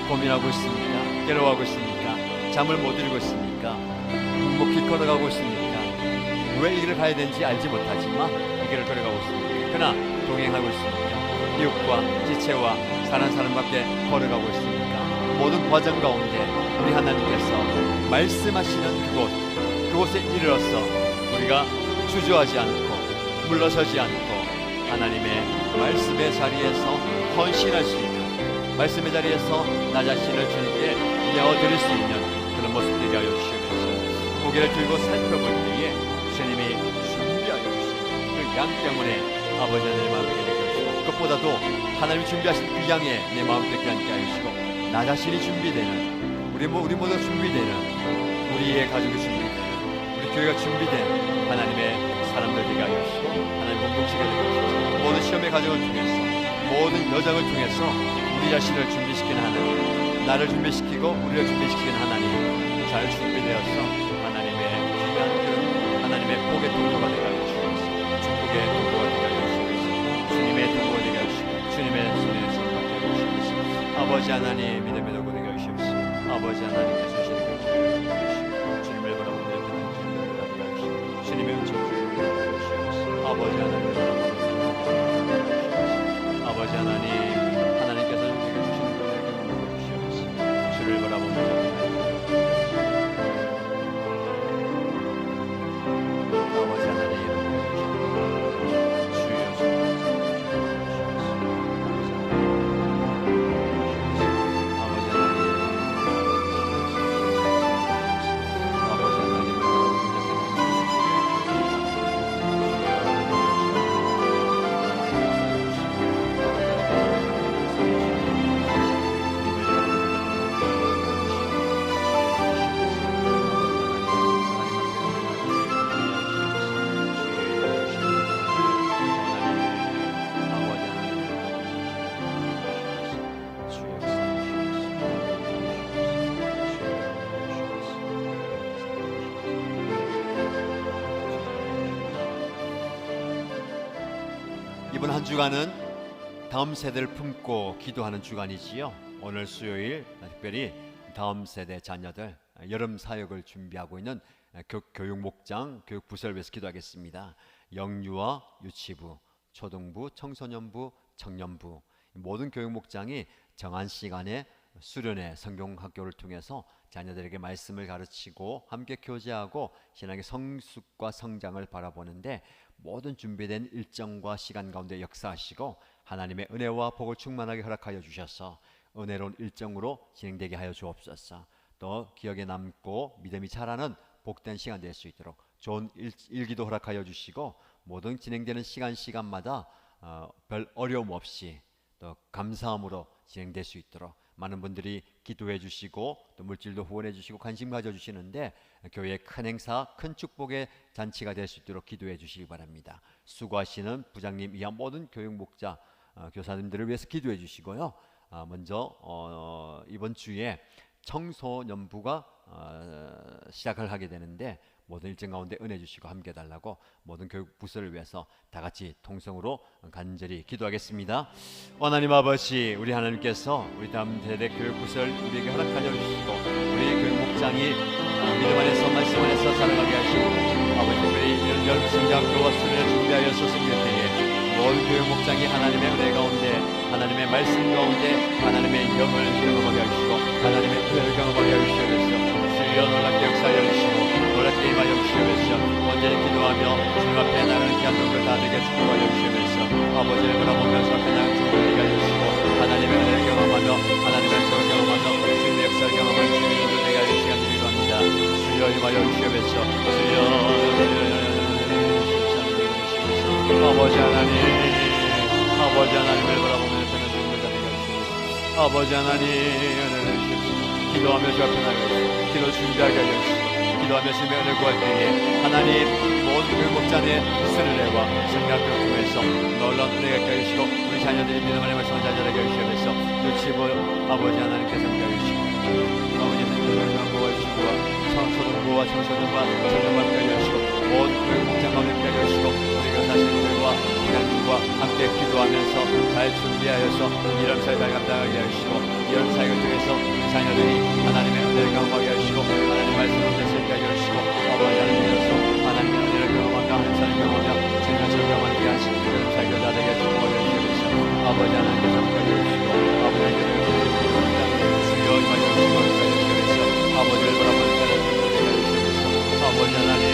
고민하고 있습니까? 괴로워하고 있습니까? 잠을 못 이루고 있습니까? 묵묵히 걸어가고 있습니까? 왜 이 길을 가야 되는지 알지 못하지만 이 길을 걸어가고 있습니까? 그러나 동행하고 있습니까? 이웃과 지체와 사는 사람밖에 걸어가고 있습니까? 모든 과정 가운데 우리 하나님께서 말씀하시는 그곳에 이르러서 우리가 주저하지 않고 물러서지 않고 하나님의 말씀의 자리에서 헌신할 수 있는, 말씀의 자리에서 나 자신을 주님께 내어드릴 수 있는 그런 모습 되게 하여 주시면서 고개를 들고 살펴볼 때에 주님이 준비하여 주신 그 양 때문에 아버지 하나님 마음에 되게 하시고, 그것보다도 하나님이 준비하신 그 양에 내 마음 되게 앉게 하여 주시고, 나 자신이 준비되는, 우리 모두 준비되는, 우리의 가족이 준비되는, 우리 교회가 준비된 하나님의 사람들 되게 하여 주시고, 하나님 공동체가 되게 하여 주시고, 모든 시험의 과정을 통해서, 모든 여정을 통해서 우리 자신을 준비시키는 하나님, 나를 준비시키고 우리를 준비시키는 하나님, 잘 준비되어서 하나님의 귀한 그런 하나님의 복의 통로가 되게 하여 주시옵소서. 축복의 통로가 되게 하여 주시옵소서. 주님의 통로가 되게 하여 주시고 주님의 손에 손받게 하여 주시옵소서. 아버지 하나님, 믿음의 도구 되게 하여 주시옵소서. 아버지 하나님께서 주시는 그 기회를 되게 하여 주시고 주님을 바라보며 듣는 기회를 되게 하여 주시고 주님의 음성을 되게 하여 주시옵소서. 아버지 하나님을 바라보며 아버지 하나님, 하나님께서 우리에게 주시는 은혜를 경험해 주시옵소서. 주를 바라보며 아버지 하나님, 주여 아버지 하나님, 이번 한 주간은 다음 세대를 품고 기도하는 주간이지요. 오늘 수요일 특별히 다음 세대 자녀들 여름 사역을 준비하고 있는 교육 목장, 교육 부서를 위해서 기도하겠습니다. 영유아, 유치부, 초등부, 청소년부, 청년부 모든 교육 목장이 정한 시간에 수련회 성경학교를 통해서 자녀들에게 말씀을 가르치고 함께 교제하고 신앙의 성숙과 성장을 바라보는데 모든 준비된 일정과 시간 가운데 역사하시고 하나님의 은혜와 복을 충만하게 허락하여 주셔서 은혜로운 일정으로 진행되게 하여 주옵소서. 또 기억에 남고 믿음이 자라는 복된 시간 될 수 있도록 좋은 일기도 허락하여 주시고 모든 진행되는 시간마다 별 어려움 없이 또 감사함으로 진행될 수 있도록 많은 분들이 기도해 주시고 또 물질도 후원해 주시고 관심 가져 주시는데 교회의 큰 행사, 큰 축복의 잔치가 될 수 있도록 기도해 주시기 바랍니다. 수고하시는 부장님 이하 모든 교육 목자, 교사님들을 위해서 기도해 주시고요. 먼저 이번 주에 청소년부가 시작을 하게 되는데 모든 일정 가운데 은혜 주시고 함께 해달라고 모든 교육 부서를 위해서 다 같이 통성으로 간절히 기도하겠습니다. 하나님 아버지, 우리 하나님께서 우리 다음 세대 교육 부서를 우리에게 허락하여 주시고 우리 교육 목장이 믿음 안에서 말씀 안에서 살아가게 하시고 아버지, 우리 여름 성장교와 수련을 준비하여서 섬길 때에 모든 교육 목장이 하나님의 은혜 가운데 하나님의 말씀 가운데 하나님의 영을 경험하게 하시고 하나님의 은혜를 경험하게 하시옵소서. 주여 놀랍게 역사하여 주시고 놀랍게 임하여 주시옵소서. 언제나 기도하며 주님 앞에 나가는 귀한 것을 다 되게 축복하여 주시옵소서. 아버지를 바라보면서 앞에 나가는 축복을 되게 하여 주시고 하나님의 은혜를 경험하며 하나님의 역사를 경험하며 주님의 역사를 경험하는 주님의 눈을 되게 하여 시간 드리고 합니다. 주여 임하여 주시옵소서. 주여 아버지 하나님, 아버지 하나님을 바라보며 옆에 나가는 축복을 다 되게 하여 주시옵소서. 아버지 하나님 은혜를 주시옵소서. 기도하며 주 앞에 나가고 기도 준비하게 하여 주시고 기도하며 주님의 은혜를 구할 때에 하나님 모든 교육 목장의 수련회와 성경학교를 통해서 놀라운 은혜가 있게 하시고 우리 자녀들이 믿음 안에 말씀을 잘 자라게 하시옵소서. 유치부 아버지 하나님께서 함께 하시고 아버지 하나님께서 보호해 주시고 초등부와 청소년과 청년과 함께 하시고 모든 교육 목장 가운데 함께 하시고 우리 교사 선생님들과 부장님과 함께 기도하면서 잘 준비하여서 이런 사역을 감당하게 하시고 이런 사역을 통해서 자녀들이 하나님의 은혜를 경험하게 하시고 하나님의 말씀을 듣게 하게 하시고 아버지 하나님께서 하나님의 은혜를 경험하며 한사를 경험하며 생명을 경험하게 하시고 이런 사역을 다 되게 축복하게 하시옵소서. 아버지 하나님께서 함께 하시고 아버지 하나님께서 주여 임하여 주시고 하시옵소서. 아버지를 바라보는 자를 되게 하시옵소서. 아버지 하나님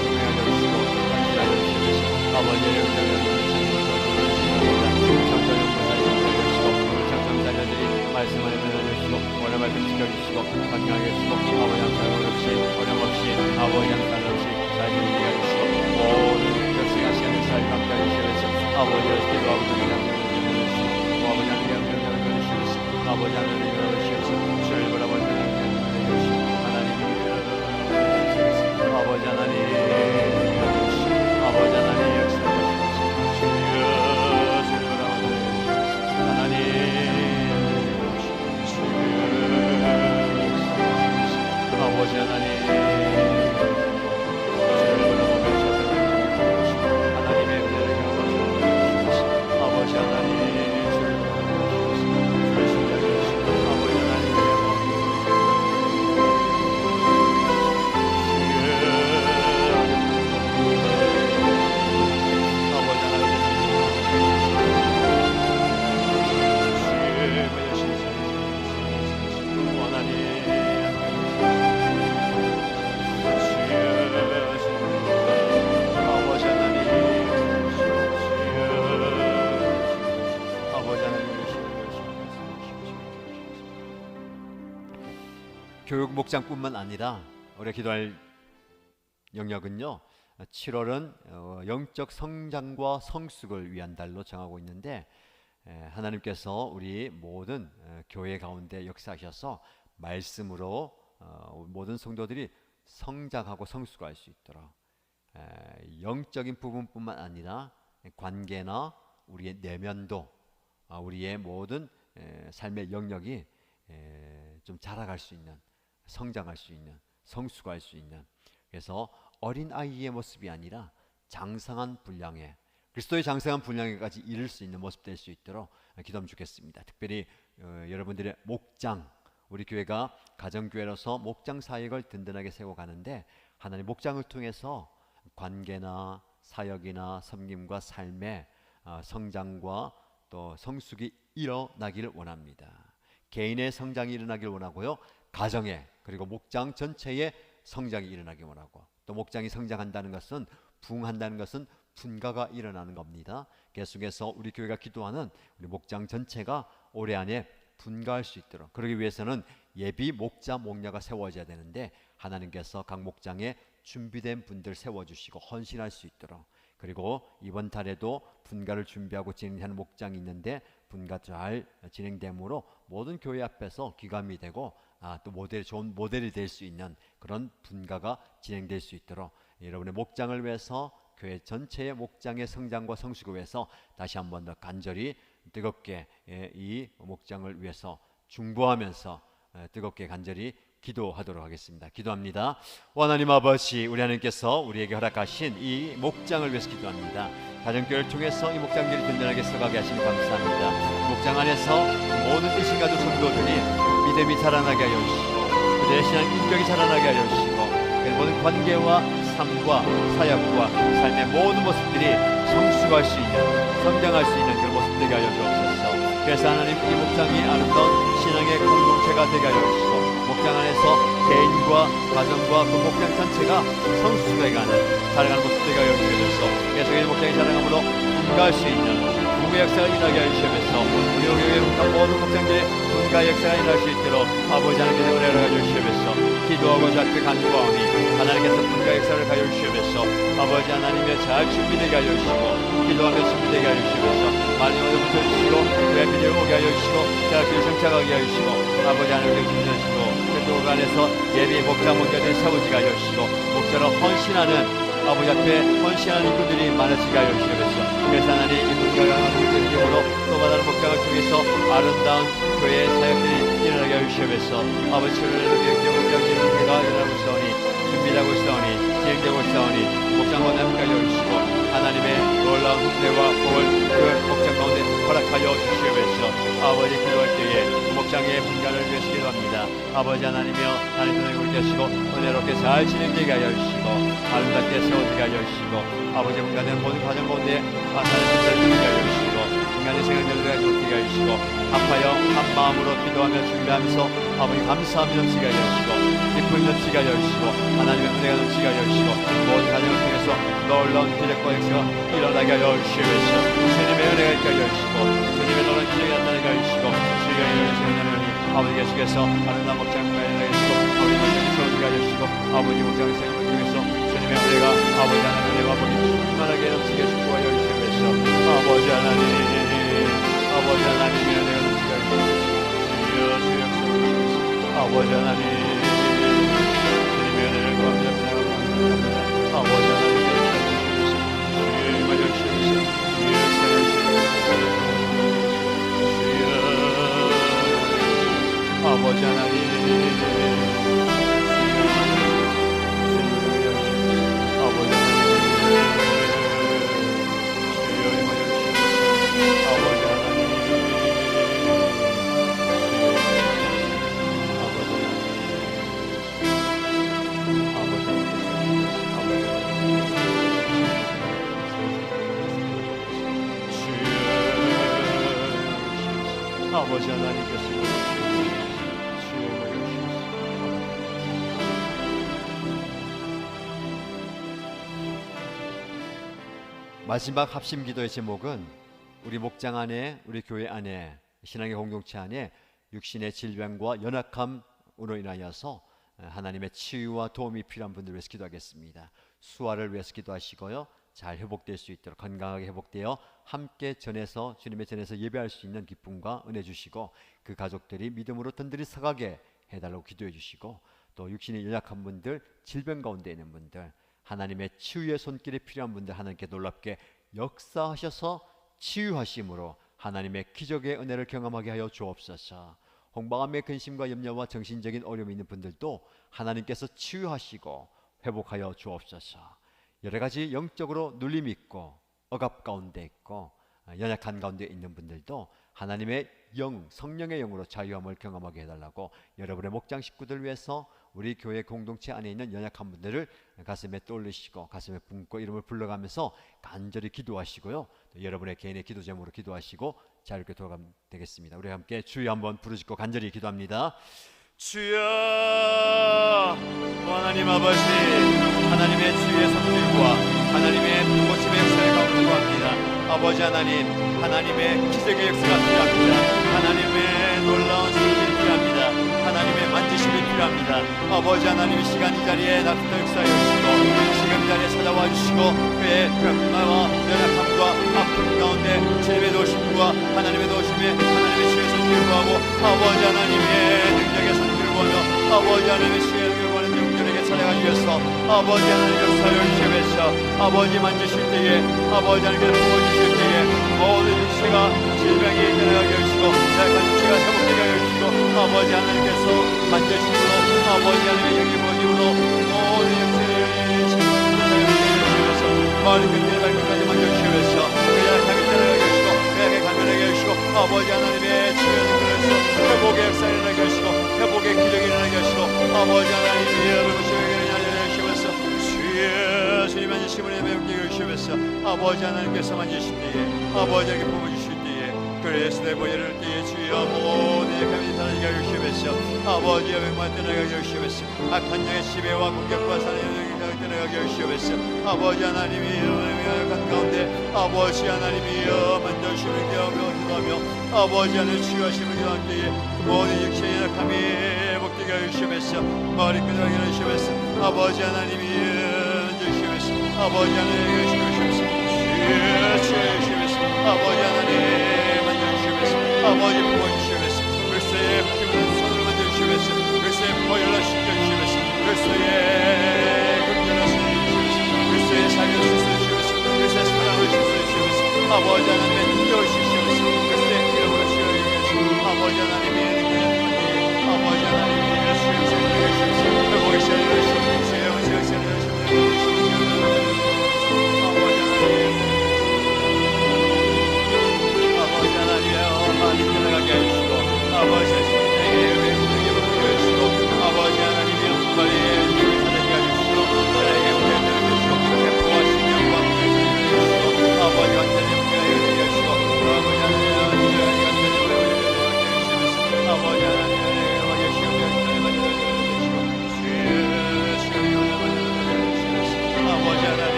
은혜하여 주시고 감사하여 주시옵소서. 아버지의 영광을 말씀 안에 들어주시고 오늘 말씀 지켜주시고 건강하게 해주시고 아버지 항상 없이 어려움 없이 아버지 항상 없이 잘 지내게 해주시고 모든 결승한 시간에 잘 감당해 주시면서 아버지를 기도하고 주시고 아버지 하나님의 영광을 주시면서 아버지 하나님의 영광을 주시면서 주를 바라보는 하나님 아버지 하나님 아버지 하나님 역사하시옵소서. 주를 바라보는 하나님 아버지 하나님 하나님의 은혜를 경험하시옵소서. 아버지 하나님 주를 바라보시옵소서. 주를 신뢰하게 하시고 아버지 하나님의 아버지 교육 목장뿐만 아니라 우리가 기도할 영역은요 7월은 영적 성장과 성숙을 위한 달로 정하고 있는데 하나님께서 우리 모든 교회 가운데 역사하셔서 말씀으로 모든 성도들이 성장하고 성숙할 수 있도록 영적인 부분뿐만 아니라 관계나 우리의 내면도 우리의 모든 삶의 영역이 좀 자라갈 수 있는 성장할 수 있는 성숙할 수 있는 그래서 어린아이의 모습이 아니라 장성한 분량의 그리스도의 장성한 분량에까지 이를 수 있는 모습 될 수 있도록 기도하면 좋겠습니다. 특별히 여러분들의 목장, 우리 교회가 가정교회로서 목장 사역을 든든하게 세워가는데 하나님 목장을 통해서 관계나 사역이나 섬김과 삶의 성장과 또 성숙이 일어나기를 원합니다. 개인의 성장이 일어나기를 원하고요, 가정의 그리고 목장 전체의 성장이 일어나기 원하고, 또 목장이 성장한다는 것은 부흥한다는 것은 분가가 일어나는 겁니다. 계속해서 우리 교회가 기도하는 우리 목장 전체가 올해 안에 분가할 수 있도록, 그러기 위해서는 예비 목자 목녀가 세워져야 되는데 하나님께서 각 목장에 준비된 분들 세워주시고 헌신할 수 있도록, 그리고 이번 달에도 분가를 준비하고 진행하는 목장이 있는데 분가 잘 진행됨으로 모든 교회 앞에서 귀감이 되고 또 좋은 모델이 될 수 있는 그런 분가가 진행될 수 있도록 여러분의 목장을 위해서, 교회 전체의 목장의 성장과 성숙을 위해서 다시 한 번 더 간절히 뜨겁게 이 목장을 위해서 중보하면서 뜨겁게 간절히 기도하도록 하겠습니다. 기도합니다. 하나님 아버지, 우리 하나님께서 우리에게 허락하신 이 목장을 위해서 기도합니다. 가정교회를 통해서 이 목장들이 든든하게 서가게 하시니 감사합니다. 목장 안에서 모든 의식가족 성도들이 믿음이 자라나게 하여 주시고 그들의 신앙 인격이 자라나게 하여 주시고 그 모든 관계와 삶과 사역과 삶의 모든 모습들이 성숙할 수 있는, 성장할 수 있는 그런 모습 되게 하여 주옵소서. 그래서 하나님, 이 목장이 아름다운 신앙의 공동체가 되게 하여 주시고 목장 안에서 개인과 가정과 그 목장 전체가 성숙해가는, 살아가는 모습 되게 하여 주시면서 계속해서 목장이 자라감으로 분가할 수 있는 분가 역사가 일어나게 하여 주시면서 우리 교회 모든 목장들의 분가 역사가 일어날 수 있도록 아버지 하나님께서 은혜를 가져 주시면서 기도하고 자꾸 간구하오니 하나님께서 분가 역사를 가져 주시면서 아버지 하나님의 잘 준비되게 하여 주시고 기도하며 준비되게 하여 주시면서 많이 붙여주시고 교회 비디오 오게 하여 주시고 대학교를 정착하게 하여 주시고 아버지 하나님께 주시고 그 안에서 예비 목자 목녀들이 세워지게 하여 주시고 목자로 헌신하는 아버지 앞에 헌신하는 인구들이 많아지게 하여 주시면서 그래서 하나님 이 분가가 하나님의 힘으로 또 다른 목장을 통해서 아름다운 교회의 사역들이 일어나게 하여 주시면서 아버지 주님의 목장의 분가가 일어나고 있사오니 준비하고 있사오니 진행되고 있사오니 목장 원함께 하여 주시고 하나님의 놀라운 은혜와 복을 그 목장 가운데 허락하여 주시면서 아버지 기도할 때에 목장의 분가를 위해서 기도합니다. 아버지 하나님이여 하나님 은혜를 주시고 은혜롭게 잘 진행되게 하여 주시고 아름답게 세워지게 하여 주시고 아버지 분가된 모든 과정 가운데 하나님 분가를 주게 하여 주시고 인간의 생각들을 가지게 하여 주시고 아파요 한 마음으로 기도하며 준비하면서 아버지 감사함이 넘치게 하여 주시고 기쁨이 넘치게 하여 주시고 하나님의 은혜가 넘치게 하여 주시고 모든 과정을 통해서 놀라운 기적과 역사가 일어나게 하여 주시면서 주님의 은혜가 있게 하여 주시고 주님의 놀라운 기적이 나타나게 하여 주시고 주님의 은혜를 아버지 계속해서 아름다운 목장을 일어나게 해주시고 아버지 목장을 세워지게 하여 주시고 아버지 목장을 세우는 통해서 주님의 은혜가 아버지 하나님의 은혜와 복이 충만하게 넘치게 축복하여 주시면서 아버지 하나님 아버지 하나님의 은혜가 넘치게 하여 주시고 주여 주 역사를 주시면서 아버지 하나님 주님의 은혜를 감사합니다. 아버지 하나님께 주여 임하여 주시면서 주여 역사를 주시면서 아버지 하나님 아버지 아버지 하나님께서 마지막 합심 기도의 제목은 우리 목장 안에, 우리 교회 안에, 신앙의 공동체 안에 육신의 질병과 연약함으로 인하여서 하나님의 치유와 도움이 필요한 분들을 위해서 기도하겠습니다. 수화를 위해서 기도하시고요, 잘 회복될 수 있도록 건강하게 회복되어 함께 전해서 주님의 전에서 예배할 수 있는 기쁨과 은혜 주시고 그 가족들이 믿음으로 든든히 서가게 해달라고 기도해 주시고 또 육신이 연약한 분들, 질병 가운데 있는 분들, 하나님의 치유의 손길이 필요한 분들 하나님께 놀랍게 역사하셔서 치유하심으로 하나님의 기적의 은혜를 경험하게 하여 주옵소서. 홍방암의 근심과 염려와 정신적인 어려움이 있는 분들도 하나님께서 치유하시고 회복하여 주옵소서. 여러 가지 영적으로 눌림이 있고 억압 가운데 있고 연약한 가운데 있는 분들도 하나님의 영, 성령의 영으로 자유함을 경험하게 해달라고 여러분의 목장 식구들 위해서 우리 교회 공동체 안에 있는 연약한 분들을 가슴에 떠올리시고 가슴에 품고 이름을 불러가면서 간절히 기도하시고요. 또 여러분의 개인의 기도 제목으로 기도하시고 자유롭게 돌아가면 되겠습니다. 우리 함께 주여 한번 부르짖고 간절히 기도합니다. 주여 하나님 아버지, 하나님의 주의 성질과 하나님의 부모심의 역사를 간구합니다. 아버지 하나님, 하나님의 기적의 역사가 필요합니다. 하나님의 놀라운 성질이 필요합니다. 하나님의 만지심이 필요합니다. 아버지 하나님, 시간 이 자리에 나타나 역사해 주시고 시간 이 자리에 찾아와 주시고 그의 병마와 연약함과 아픔 가운데 주님의 도심과 하나님의 도심에 하나님의 주의 성질을 구하고 아버지 하나님의 능력의 성질을 구하며 아버지 하나님의 시의 능력을 구하는 영들에게 찾아가기 위해서 아버지 하나님 역사를 주시면서 아버지 만지실 때에 아버지 하나님께서 부어주실 때에 모든 육체가 질병이 일어나게 해주시고 약한 육체가 회복되게 해주시고 아버지 하나님께서 만지심으로 아버지 하나님의 영이 부어짐으로 모든 육체의 사용되게 해주시면서 머리 끝에 발끝까지 만져주시면서 그 약함이 일어나게 해주시고 그 약에 감면하게 해주시고 아버지 하나님의 주의 능력에서 회복의 역사를 일어나게 해주시고 회복의 기적이 일어나게 해주시고 아버지 하나님의 여러분의 주님 만지심을 매우게 해주시면서 아버지 하나님께서 만지실 때에 아버지 하나님께 부어주실 때에 그래서 내 보혈을 때에 주여 모든 약함이 사라지게 해주시면서 아버지 영광만 떠나가게 해주시면서 악한 영의 지배와 공격과 사나이의 영향을 떠나가게 해주시면서 아버지 하나님이 약한 가운데 아버지 하나님이여 만져주시는 기도하며 아버지 하나님 치유하심을 기도할 때에 모든 육체의 약함이 회복되게 해주시면서 머리끝을 해주시면서 아버지 하나님이 아버지 하나님 주시면서 주시면서 아버지 하나님 만져주시면서 아버지 부어주시면서 그리스도의 기분을 손으로 만져주시면서 그리스도의 보혈로 씻겨주시면서 그리스도의 긍휼을 씻어주시면서 그리스도의 사랑을 씻어주시면서 그리스도의 사랑을 씻어주시면서 아버지 하나님의 능력을 씻어주시면서 그리스도의 기름으로 씻어주시면서 아버지 하나님의 능력을 아버지 하나님의 수용성을 주시면서 회복의 시간을 주시면서 주의 영을 주시면서